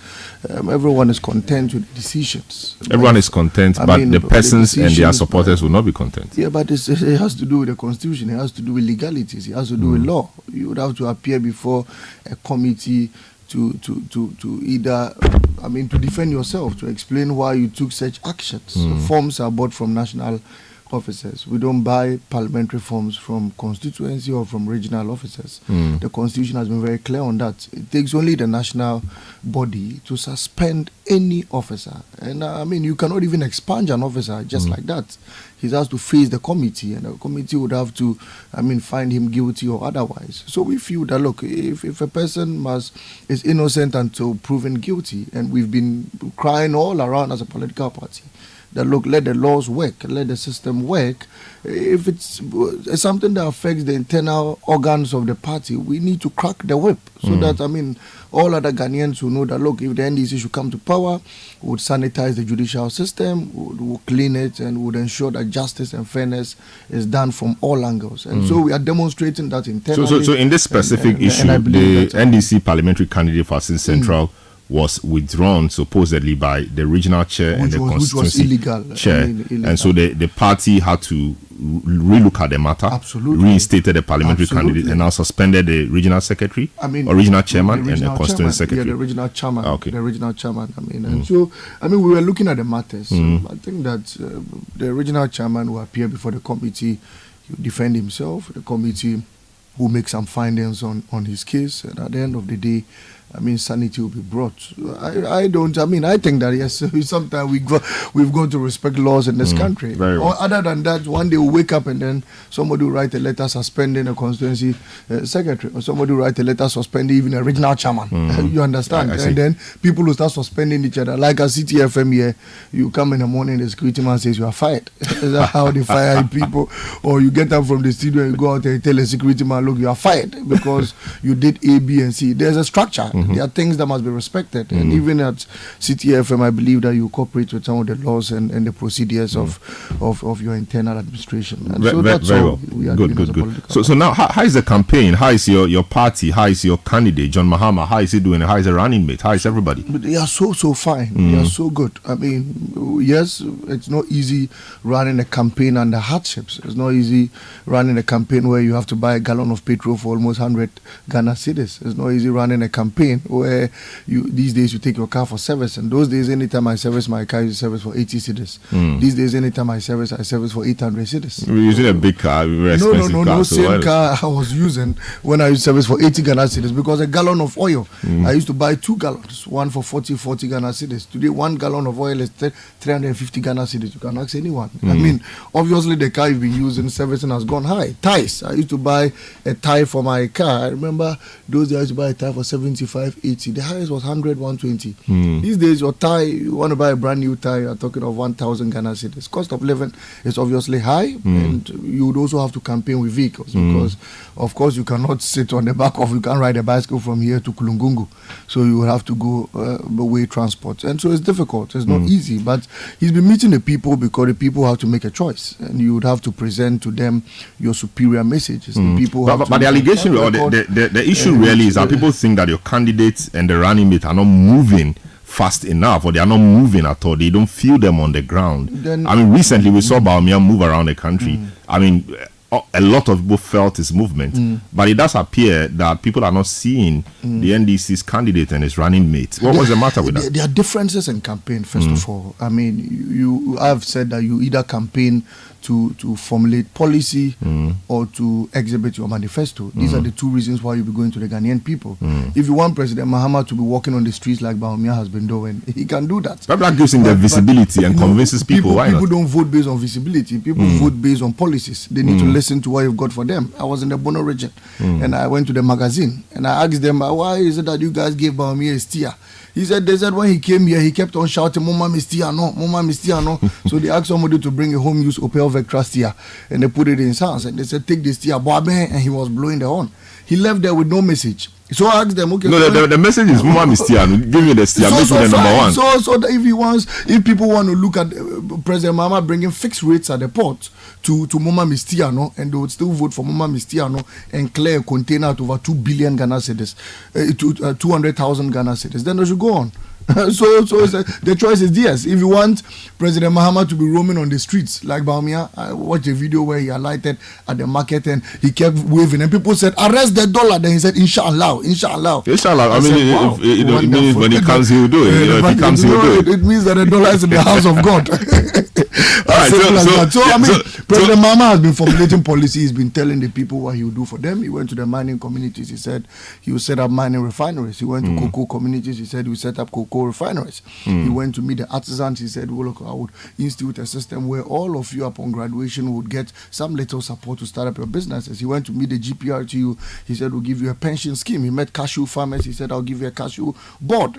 [SPEAKER 11] everyone is content with the decisions.
[SPEAKER 6] Everyone is content, but the persons and their supporters will not be content.
[SPEAKER 11] Yeah, but it has to do with the constitution. It has to do with legalities. It has to do with law. You would have to appear before a committee to either, to defend yourself, to explain why you took such actions. Forms are bought from national officers. We don't buy parliamentary forms from constituency or from regional officers. The constitution has been very clear on that. It takes only the national body to suspend any officer. And you cannot even expunge an officer just like that. He has to face the committee, and the committee would have to, find him guilty or otherwise. So we feel that, look, if a person is innocent until proven guilty, and we've been crying all around as a political party, that look, let the laws work, let the system work. If it's something that affects the internal organs of the party, we need to crack the whip so that, all other Ghanaians will know that, look, if the NDC should come to power, would sanitize the judicial system, would clean it, and would ensure that justice and fairness is done from all angles. And so we are demonstrating that internally.
[SPEAKER 6] So in this specific issue, the NDC parliamentary candidate for Asin Central was withdrawn supposedly by the regional chair and the constituency chair. Illegal. And so the party had to relook at the matter, reinstated the parliamentary candidate, and now suspended the regional secretary, or regional chairman, and the constituency secretary.
[SPEAKER 11] Yeah, the regional chairman. The regional chairman. And so, we were looking at the matters. I think that the regional chairman will appear before the committee, he will defend himself. The committee will make some findings on his case, and at the end of the day, sanity will be brought. I think that, yes, sometimes we've got to respect laws in this country. Or other than that, one day we'll wake up and then somebody will write a letter suspending a constituency secretary, or somebody will write a letter suspending even a regional chairman. You understand? And then people will start suspending each other. Like at Citi FM here, you come in the morning, the security man says you are fired. Is that how they fire people? Or you get up from the studio and you go out and tell the security man, look, you are fired because you did A, B, and C. There's a structure. There are things that must be respected. And even at Citi FM, I believe that you cooperate with some of the laws and the procedures of your internal administration. And so that's
[SPEAKER 6] very
[SPEAKER 11] all
[SPEAKER 6] well.
[SPEAKER 11] we are
[SPEAKER 6] Good.
[SPEAKER 11] doing.
[SPEAKER 6] So now, how is the campaign? How is your party? How is your candidate, John Mahama? How is he doing? How is the running mate? How is everybody?
[SPEAKER 11] But they are so fine. They are so good. Yes, it's not easy running a campaign under hardships. It's not easy running a campaign where you have to buy a gallon of petrol for almost 100 Ghana cedis. It's not easy running a campaign where these days you take your car for service, and those days anytime I service my car, you service for 80 cedis. These days anytime I service for 800 cedis.
[SPEAKER 6] We're using a big car, very expensive car.
[SPEAKER 11] No, same car I was using when I used service for 80 Ghana cedis, because a gallon of oil, I used to buy 2 gallons, one for 40 Ghana cedis. Today 1 gallon of oil is 350 Ghana cedis. You can ask anyone. Obviously the car you've been using, servicing has gone high. Tires, I used to buy a tire for my car. I remember those days I used to buy a tire for 75, 80. The highest was 100, 120. These days, your tire, you want to buy a brand new tire, you're talking of 1,000 Ghana cedis. Cost of living is obviously high, and you would also have to campaign with vehicles because, of course, you cannot sit on the back of, you can't ride a bicycle from here to Kulungungu. So you will have to go way transport. And so it's difficult. It's not easy, but he's been meeting the people because the people have to make a choice, and you would have to present to them your superior messages. The people
[SPEAKER 6] but the allegation or the issue really is that people think that your candidates and the running mate are not moving fast enough, or they are not moving at all. They don't feel them on the ground. Recently we saw Bawumia move around the country. a lot of people felt his movement, but it does appear that people are not seeing the NDC's candidate and his running mate. What was the matter with that?
[SPEAKER 11] There are differences in campaign, first of all. I mean, I've said that you either campaign to formulate policy or to exhibit your manifesto. These are the two reasons why you'll be going to the Ghanaian people. If you want President Mahama to be walking on the streets like Bawumia has been doing, he can do that.
[SPEAKER 6] But that gives him the visibility and convinces people. Why
[SPEAKER 11] people
[SPEAKER 6] not?
[SPEAKER 11] don't vote based on visibility. People vote based on policies. They need to listen to what you've got for them. I was in the Bono region and I went to the magazine and I asked them, why is it that you guys gave Bawumia a steer? They said when he came here, he kept on shouting, Mama Mistiano, Mama Mistiano. So they asked somebody to bring a home use Opel Vectra steer and they put it in his hands and they said, take this steer, and he was blowing the horn. He left there with no message. So I asked them, okay.
[SPEAKER 6] No, the message is Mama Mistiano. Give me the steer, make me the number one.
[SPEAKER 11] So that if people want to look at President Mahama bringing fixed rates at the port to Mama Mistiano, and they would still vote for Mama Mistiano and clear a container at over 2 billion Ghana cedis, 200,000 Ghana cedis, then they should go on. So the choice is yes. If you want President Mahama to be roaming on the streets like Bawumia, I watched a video where he alighted at the market and he kept waving and people said, arrest the dollar. Then he said, Inshallah, Inshallah.
[SPEAKER 6] Inshallah. I mean, it means when he comes, he will do it. If he comes, he will do it.
[SPEAKER 11] It means that the dollar is in the house of God. President Mahama has been formulating policy. He's been telling the people what he will do for them. He went to the mining communities. He said he will set up mining refineries. He went to cocoa communities. He said he will set up cocoa refineries. He went to meet the artisans. He said, well, look, I would institute a system where all of you upon graduation would get some little support to start up your businesses. He went to meet the GPRTU. He said, we'll give you a pension scheme. He met cashew farmers. He said, I'll give you a cashew board.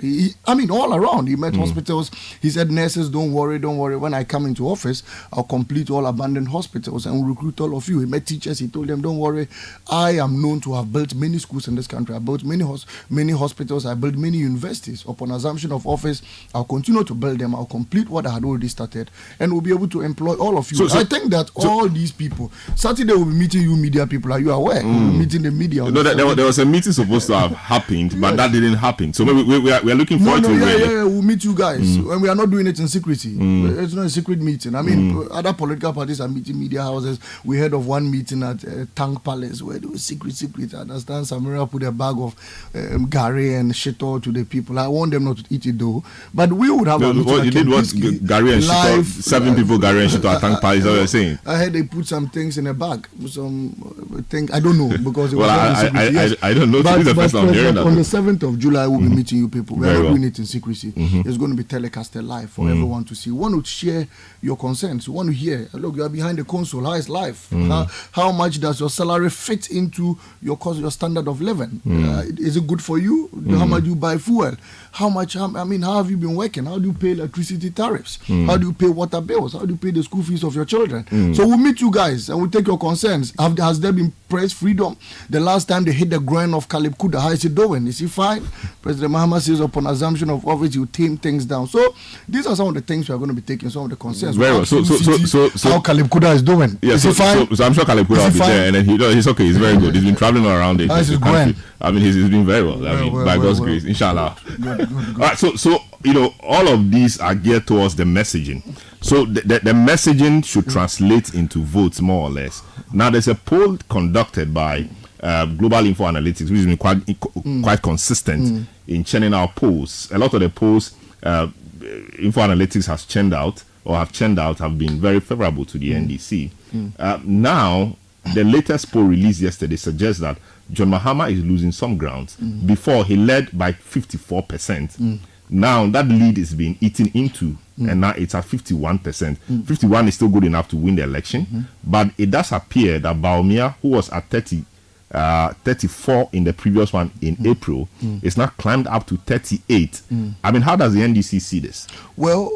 [SPEAKER 11] All around. He met hospitals. He said, nurses, don't worry. When I come into office, I'll complete all abandoned hospitals and recruit all of you. He met teachers. He told them, don't worry. I am known to have built many schools in this country. I built many hospitals. I built many universities. Upon assumption of office, I'll continue to build them. I'll complete what I had already started and we'll be able to employ all of you. I think that all these people, Saturday we'll be meeting you media people. Are you aware? We'll be meeting the media.
[SPEAKER 6] There was a meeting supposed to have happened, but that didn't happen. So maybe we are looking forward to it.
[SPEAKER 11] We'll meet you guys. And we are not doing it in secrecy. It's not a secret meeting. I mean, other political parties are meeting media houses. We heard of one meeting at Tank Palace where there was secret. I understand Samira put a bag of Gary and Shito to the people. I want them not to eat it though. But we would have a meeting.
[SPEAKER 6] You did what? Gary and Shito, 7 people Gary and Shito at Tank Palace. Is that what you're saying?
[SPEAKER 11] I heard they put some things in a bag. Some things. I don't know because it was
[SPEAKER 6] I don't know. This is the first time I'm hearing that.
[SPEAKER 11] On the 7th of July, we'll be meeting you people. We are not doing it in secrecy. It's going to be telecasted live for everyone to see. We want to share your concerns. We want to hear, look, you are behind the console. How is life? How much does your salary fit into your standard of living? Is it good for you? How much do you buy fuel? How have you been working? How do you pay electricity tariffs? How do you pay water bills? How do you pay the school fees of your children? So we'll meet you guys and we'll take your concerns. Has there been press freedom? The last time they hit the ground of Caleb Kuda, how is he doing? Is he fine? President Mahama says upon assumption of office, you tame things down. So these are some of the things we are going to be taking, some of the concerns.
[SPEAKER 6] Very well. So
[SPEAKER 11] how Caleb Kuda is doing?
[SPEAKER 6] Yeah,
[SPEAKER 11] is he fine?
[SPEAKER 6] So I'm sure Caleb Kuda will be there, and then he's okay. He's very good. He's been traveling around the country. I mean, he's been very well. By God's grace, inshallah.
[SPEAKER 11] Good.
[SPEAKER 6] All right. So all of these are geared towards the messaging. So the messaging should translate into votes more or less. Now there's a poll conducted by Global Info Analytics, which has been quite consistent in churning out polls. A lot of the polls Info Analytics has churned out have been very favorable to the NDC. Now, the latest poll released yesterday suggests that John Mahama is losing some grounds. Before, he led by 54%. Now, that lead is being eaten into, and now it's at 51%. 51 is still good enough to win the election, but it does appear that Bawumia, who was at 34 in the previous one in April, is now climbed up to 38. I mean, how does the NDC see this?
[SPEAKER 11] Well,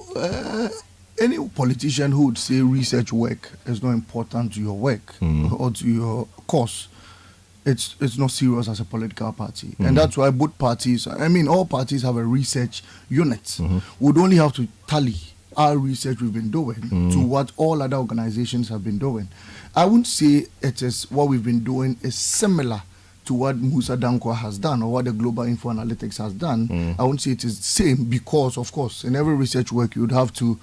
[SPEAKER 11] any politician who would say research work is not important to your work or to your cause, it's not serious as a political party. And that's why both parties, all parties have a research unit. We'd only have to tally our research we've been doing to what all other organizations have been doing. I wouldn't say it is what we've been doing is similar to what Musa Dankwa has done or what the Global Info Analytics has done, I won't say it is the same because, of course, in every research work, you would have to,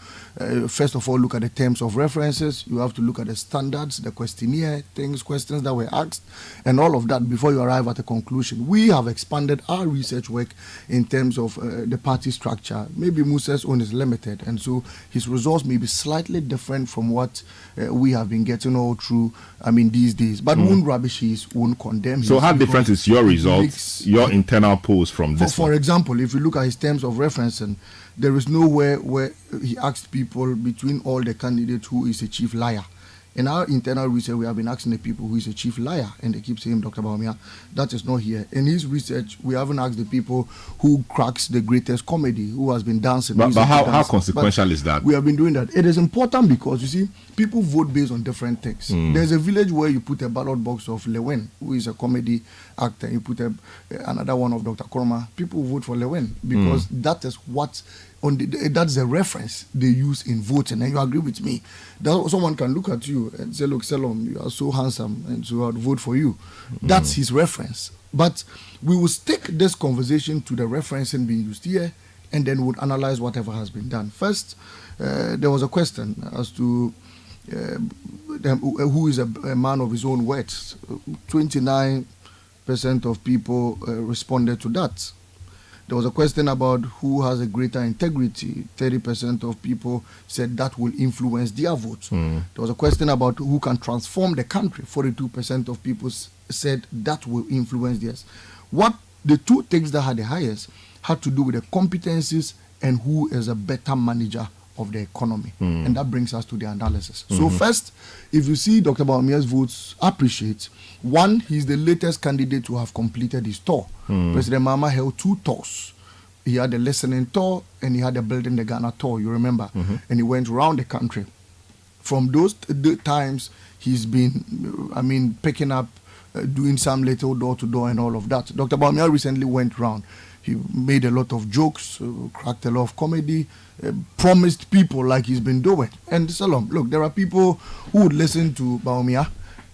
[SPEAKER 11] first of all, look at the terms of references. You have to look at the standards, the questionnaire, questions that were asked, and all of that before you arrive at a conclusion. We have expanded our research work in terms of the party structure. Maybe Musa's own is limited, and so his results may be slightly different from what we have been getting all through, these days. But won't rubbish his, won't condemn him.
[SPEAKER 6] So how different is your results, your internal polls from this
[SPEAKER 11] For example, if you look at his terms of reference, and there is nowhere where he asked people between all the candidates who is a chief liar. In our internal research, we have been asking the people who is a chief liar, and they keep saying, Dr. Bawumia, that is not here. In his research, we haven't asked the people who cracks the greatest comedy, who has been dancing.
[SPEAKER 6] But how consequential is that?
[SPEAKER 11] We have been doing that. It is important because, you see, people vote based on different things. There's a village where you put a ballot box of Lewen, who is a comedy actor. You put another one of Dr. Koroma. People vote for Lewen because that is what... that's the reference they use in voting, and you agree with me. Someone can look at you and say, look, Salom, you are so handsome, and so I'd vote for you. That's his reference. But we will stick this conversation to the referencing being used here, and then we'll analyze whatever has been done. First, there was a question as to who is a man of his own words. 29% of people responded to that. There was a question about who has a greater integrity. 30% of people said that will influence their votes. There was a question about who can transform the country. 42% of people said that will influence theirs. What the two things that had the highest had to do with the competencies and who is a better manager of the economy. And that brings us to the analysis. So first, if you see Dr. Bawumia's votes appreciate, one, he's the latest candidate to have completed his tour. President Mahama held 2 tours. He had the listening tour and he had the building the Ghana tour, you remember? And he went around the country. From those times, he's been, picking up, doing some little door-to-door and all of that. Dr. Bawumia recently went around. He made a lot of jokes, cracked a lot of comedy, promised people like he's been doing. And Salom, look, there are people who would listen to Bawumia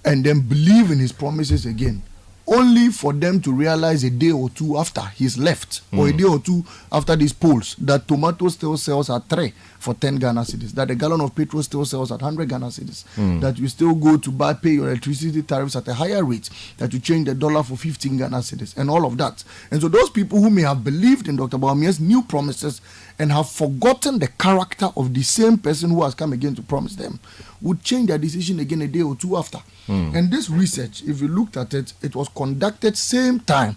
[SPEAKER 11] and then believe in his promises again, only for them to realize a day or two after he's left, or a day or two after these polls, that tomato still sells at 3 for 10 Ghana cedis, that a gallon of petrol still sells at 100 Ghana cedis, that you still go to pay your electricity tariffs at a higher rate, that you change the dollar for 15 Ghana cedis, and all of that. And so those people who may have believed in Dr. Bawumia's new promises and have forgotten the character of the same person who has come again to promise them would change their decision again a day or two after. And this research, if you looked at it, it was conducted same time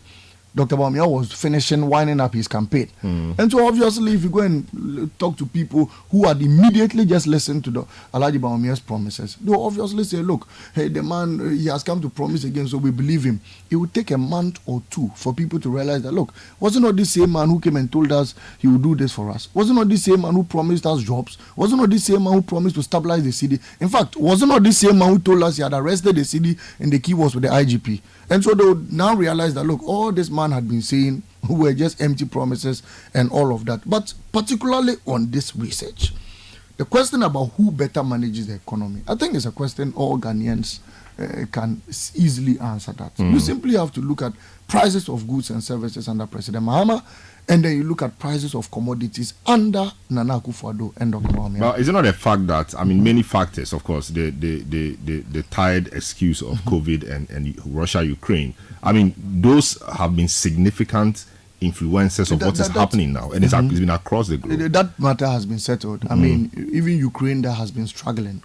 [SPEAKER 11] Dr. Bawumia was finishing winding up his campaign. And so obviously if you go and talk to people who had immediately just listened to the Alhaji Bawumia's promises, they'll obviously say, look, hey, the man, he has come to promise again, so we believe him. It would take a month or two for people to realize that, look, wasn't not this same man who came and told us he would do this for us? Wasn't not this same man who promised us jobs? Wasn't not this same man who promised to stabilize the city? In fact, wasn't not this same man who told us he had arrested the city and the key was with the IGP? And so they would now realize that, look, all this man had been saying were just empty promises and all of that. But particularly on this research, the question about who better manages the economy, I think it's a question all Ghanaians can easily answer that. You simply have to look at prices of goods and services under President Mahama, and then you look at prices of commodities under Nana Akufo-Addo and Dr. Bawumia.
[SPEAKER 6] Well, is it not a fact that, I mean, many factors, of course, the tired excuse of COVID and Russia-Ukraine, I mean, those have been significant influences of what is happening now, and it's been across the globe.
[SPEAKER 11] That matter has been settled. I mean, even Ukraine that has been struggling.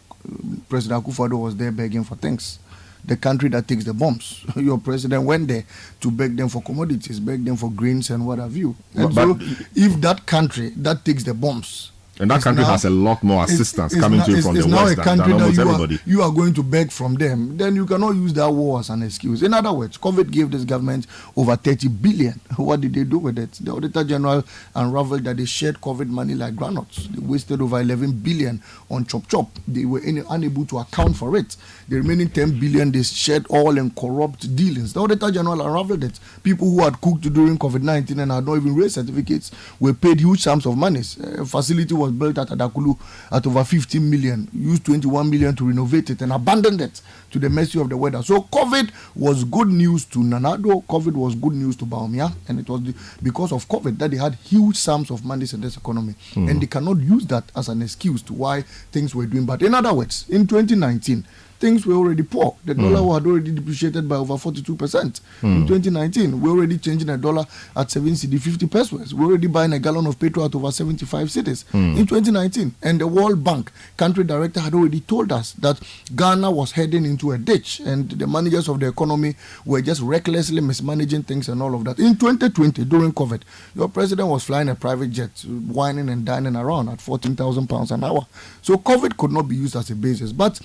[SPEAKER 11] President Akufo-Addo was there begging for things. The country that takes the bombs. Your president went there to beg them for commodities, beg them for grains and what have you. And so if that country that takes the bombs,
[SPEAKER 6] and that country has a lot more assistance coming to you from the West than almost everybody.
[SPEAKER 11] You are going to beg from them, then you cannot use that war as an excuse. In other words, COVID gave this government over 30 billion. What did they do with it? The Auditor General unraveled that they shared COVID money like granules. They wasted over 11 billion on chop. They were unable to account for it. The remaining 10 billion they shared all in corrupt dealings. The Auditor General unraveled it. People who had cooked during COVID-19 and had not even raised certificates were paid huge sums of money. Facility was was built at Adakulu at over 15 million, used 21 million to renovate it and abandoned it to the mercy of the weather. So COVID was good news to Nanado, COVID was good news to Baumia, and it was because of COVID that they had huge sums of money in this economy. And they cannot use that as an excuse to why things were doing bad. In other words, in 2019, things were already poor. The dollar had already depreciated by over 42%. In 2019, we're already changing a dollar at 7 cedi 50 pesos. We're already buying a gallon of petrol at over 75 cedis in 2019. And the World Bank country director had already told us that Ghana was heading into a ditch and the managers of the economy were just recklessly mismanaging things and all of that. In 2020, during COVID, your president was flying a private jet, whining and dining around at £14,000 an hour. So COVID could not be used as a basis. But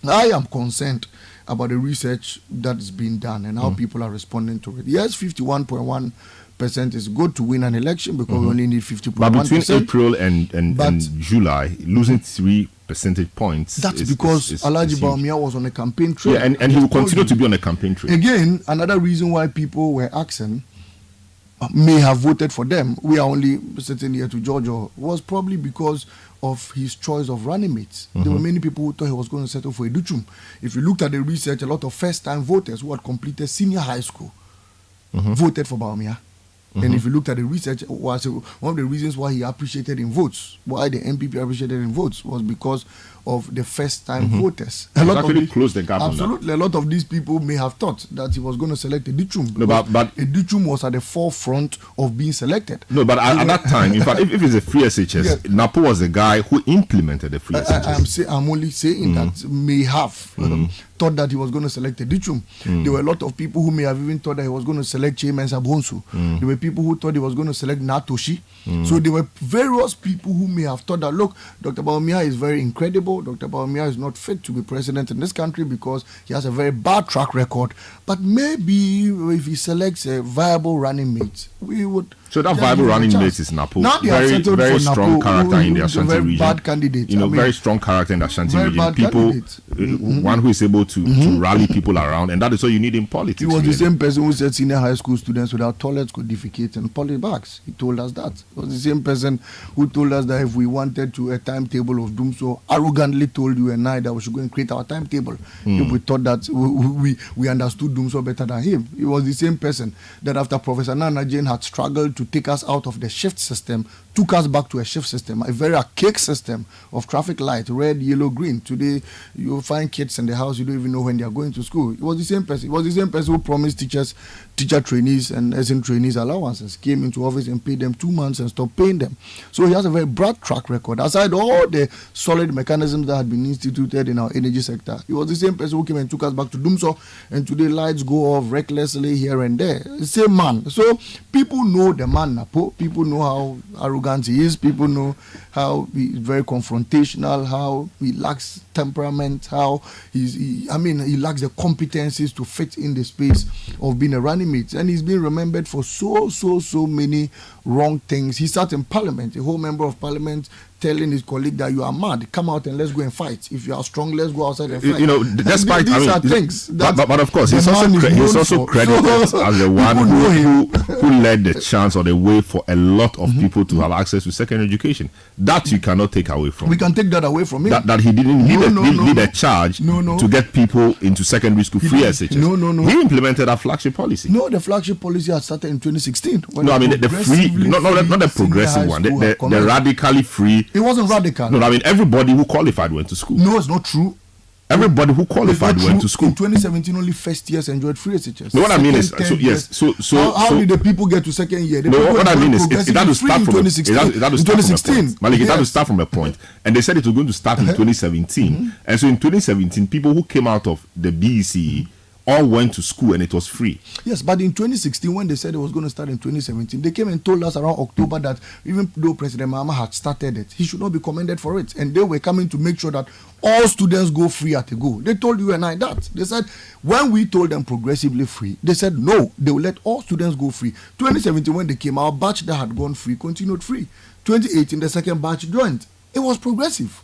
[SPEAKER 11] I am concerned about the research that is being done and how people are responding to it. Yes, 51.1% is good to win an election because we only need 50.1%.
[SPEAKER 6] But between April and July, losing 3 percentage points.
[SPEAKER 11] That's because Alhaji Baumia was on a campaign trail.
[SPEAKER 6] Yeah, and he will continue to be on a campaign trail.
[SPEAKER 11] Again, another reason why people were asking may have voted for them, we are only sitting here to judge, was probably because of his choice of running mates. There were many people who thought he was going to settle for Educhum. If you looked at the research, a lot of first-time voters who had completed senior high school voted for Baumia. And if you looked at the research, was one of the reasons why he appreciated in votes, why the MPP appreciated in votes, was because of the first-time voters. A lot
[SPEAKER 6] actually closed the gap.
[SPEAKER 11] Absolutely. A lot of these people may have thought that he was going to select Edichum.
[SPEAKER 6] No, but
[SPEAKER 11] Edichum was at the forefront of being selected.
[SPEAKER 6] No, but at that time, in fact, if it's a free SHS, Napo was the guy who implemented the free SHS.
[SPEAKER 11] I'm only saying that may have thought that he was going to select Edichum. There were a lot of people who may have even thought that he was going to select Chairman Sabonsu. There were people who thought he was going to select Natoshi. So there were various people who may have thought that, look, Dr. Baumia is very incredible. Dr. Baumia is not fit to be president in this country because he has a very bad track record. But maybe if he selects a viable running mate, we would.
[SPEAKER 6] So that viable running mate is Napo. Very strong character in the Ashanti region.
[SPEAKER 11] Bad candidate.
[SPEAKER 6] Very strong character in the Ashanti region. People, one who is able to rally people around, and that is what you need in politics.
[SPEAKER 11] He was the same person who said senior high school students without toilets could defecate in polybags. He told us that. It was the same person who told us that if we wanted to a timetable of Doomso, arrogantly told you and I that we should go and create our timetable. If we thought that we understood Doomso better than him. He was the same person that after Professor Nana Jane had struggled to take us out of the shift system, took us back to a shift system, a very archaic system of traffic light, red, yellow, green. Today, you'll find kids in the house, you don't even know when they are going to school. It was the same person. It was the same person who promised teacher trainees and SM trainees allowances, came into office and paid them 2 months and stopped paying them. So he has a very broad track record. Aside all the solid mechanisms that had been instituted in our energy sector, he was the same person who came and took us back to Doomso, and today lights go off recklessly here and there. The same man. So people know the man Napo. People know how arrogant he is. People know how he is very confrontational, how he lacks temperament, how he lacks the competencies to fit in the space of being a running mate. And he's been remembered for so many wrong things. He sat in parliament, a whole member of parliament, telling his colleague that you are mad, come out and let's go and fight. If you are strong, let's go outside and fight.
[SPEAKER 6] Despite
[SPEAKER 11] these are things.
[SPEAKER 6] But of course, he's also credited as the one who led the chance or the way for a lot of people to have access to secondary education. That you cannot take away from.
[SPEAKER 11] We can take that away from him.
[SPEAKER 6] That he didn't lead a charge to get people into secondary school free SHS.
[SPEAKER 11] No.
[SPEAKER 6] He implemented a flagship policy.
[SPEAKER 11] No, the flagship policy had started in 2016.
[SPEAKER 6] No, I mean the free, not the progressive one, the radically free.
[SPEAKER 11] It wasn't radical.
[SPEAKER 6] No, I mean everybody who qualified went to school.
[SPEAKER 11] No, it's not true.
[SPEAKER 6] Everybody who qualified went to school.
[SPEAKER 11] In 2017, only first years enjoyed free SHS.
[SPEAKER 6] No, what I mean is,
[SPEAKER 11] how did the people get to second year?
[SPEAKER 6] What I mean is, it had to start from
[SPEAKER 11] 2016.
[SPEAKER 6] Malik, it had to start from a point. And they said it was going to start in 2017. And so in 2017, people who came out of the BECE all went to school and it was free.
[SPEAKER 11] Yes, but in 2016, when they said it was going to start in 2017, they came and told us around October that even though President Mahama had started it, he should not be commended for it. And they were coming to make sure that all students go free at a go. They told you and I that. They said, when we told them progressively free, they said no, they will let all students go free. 2017, when they came, our batch that had gone free continued free. 2018, the second batch joined. It was progressive.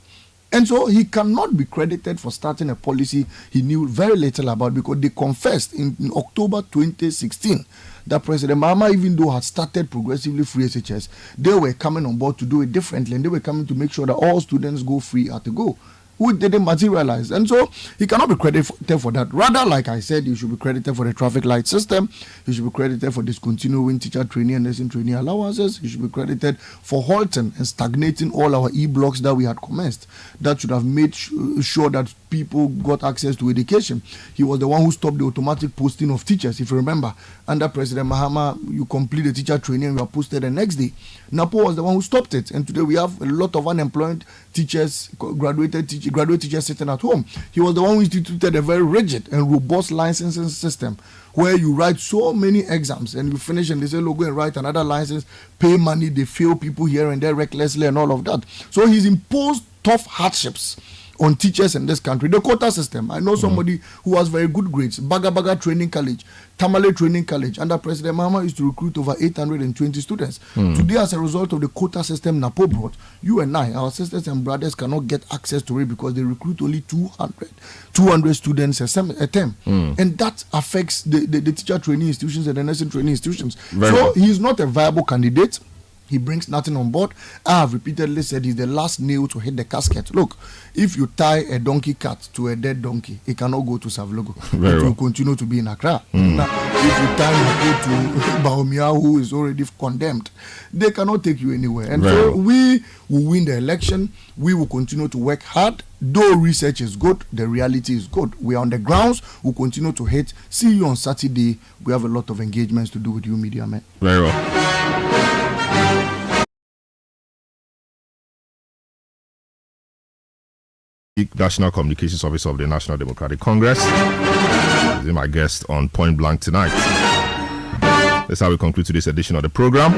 [SPEAKER 11] And so he cannot be credited for starting a policy he knew very little about, because they confessed in October 2016 that President Mahama, even though had started progressively free SHS, they were coming on board to do it differently, and they were coming to make sure that all students go free at the go, which didn't materialize. And so he cannot be credited for that. Rather, like I said, he should be credited for the traffic light system. He should be credited for discontinuing teacher training and nursing training allowances. He should be credited for halting and stagnating all our e-blocks that we had commenced. That should have made sure that people got access to education. He was the one who stopped the automatic posting of teachers. If you remember, under President Mahama, you complete the teacher training and you are posted the next day. Napo was the one who stopped it. And today we have a lot of unemployed teachers, graduate teachers sitting at home. He was the one who instituted a very rigid and robust licensing system where you write so many exams and you finish and they say, look, go and write another license, pay money, they fail people here and there recklessly and all of that. So he's imposed tough hardships on teachers in this country. The quota system. I know somebody who has very good grades. Baga Training College, Tamale Training College. Under President Mahama used to recruit over 820 students. Today, as a result of the quota system Napo brought, you and I, our sisters and brothers, cannot get access to it because they recruit only 200 students a term. And that affects the teacher training institutions and the nursing training institutions. So he's not a viable candidate. He brings nothing on board. I have repeatedly said he's the last nail to hit the casket. Look, if you tie a donkey cart to a dead donkey, it cannot go to Savlogo. It will continue to be in Accra. Now, if you tie it to Baumia, who is already condemned, they cannot take you anywhere. And so we will win the election. We will continue to work hard. Though research is good, the reality is good. We are on the grounds. We'll continue to hit. See you on Saturday. We have a lot of engagements to do with you, media men.
[SPEAKER 6] Very well. National Communications Officer of the National Democratic Congress is my guest on Point Blank tonight. That's how we conclude today's edition of the program.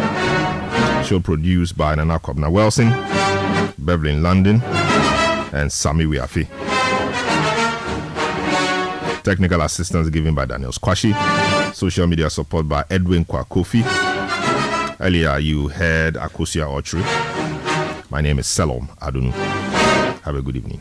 [SPEAKER 6] Show produced by Nana Kobna Wilson, Beverly in London, and Sami Wiafi. Technical assistance given by Daniel Squashi. Social media support by Edwin Kwakofi. Earlier you heard Akosia Ochri. My name is Selom Adunu. Have a good evening.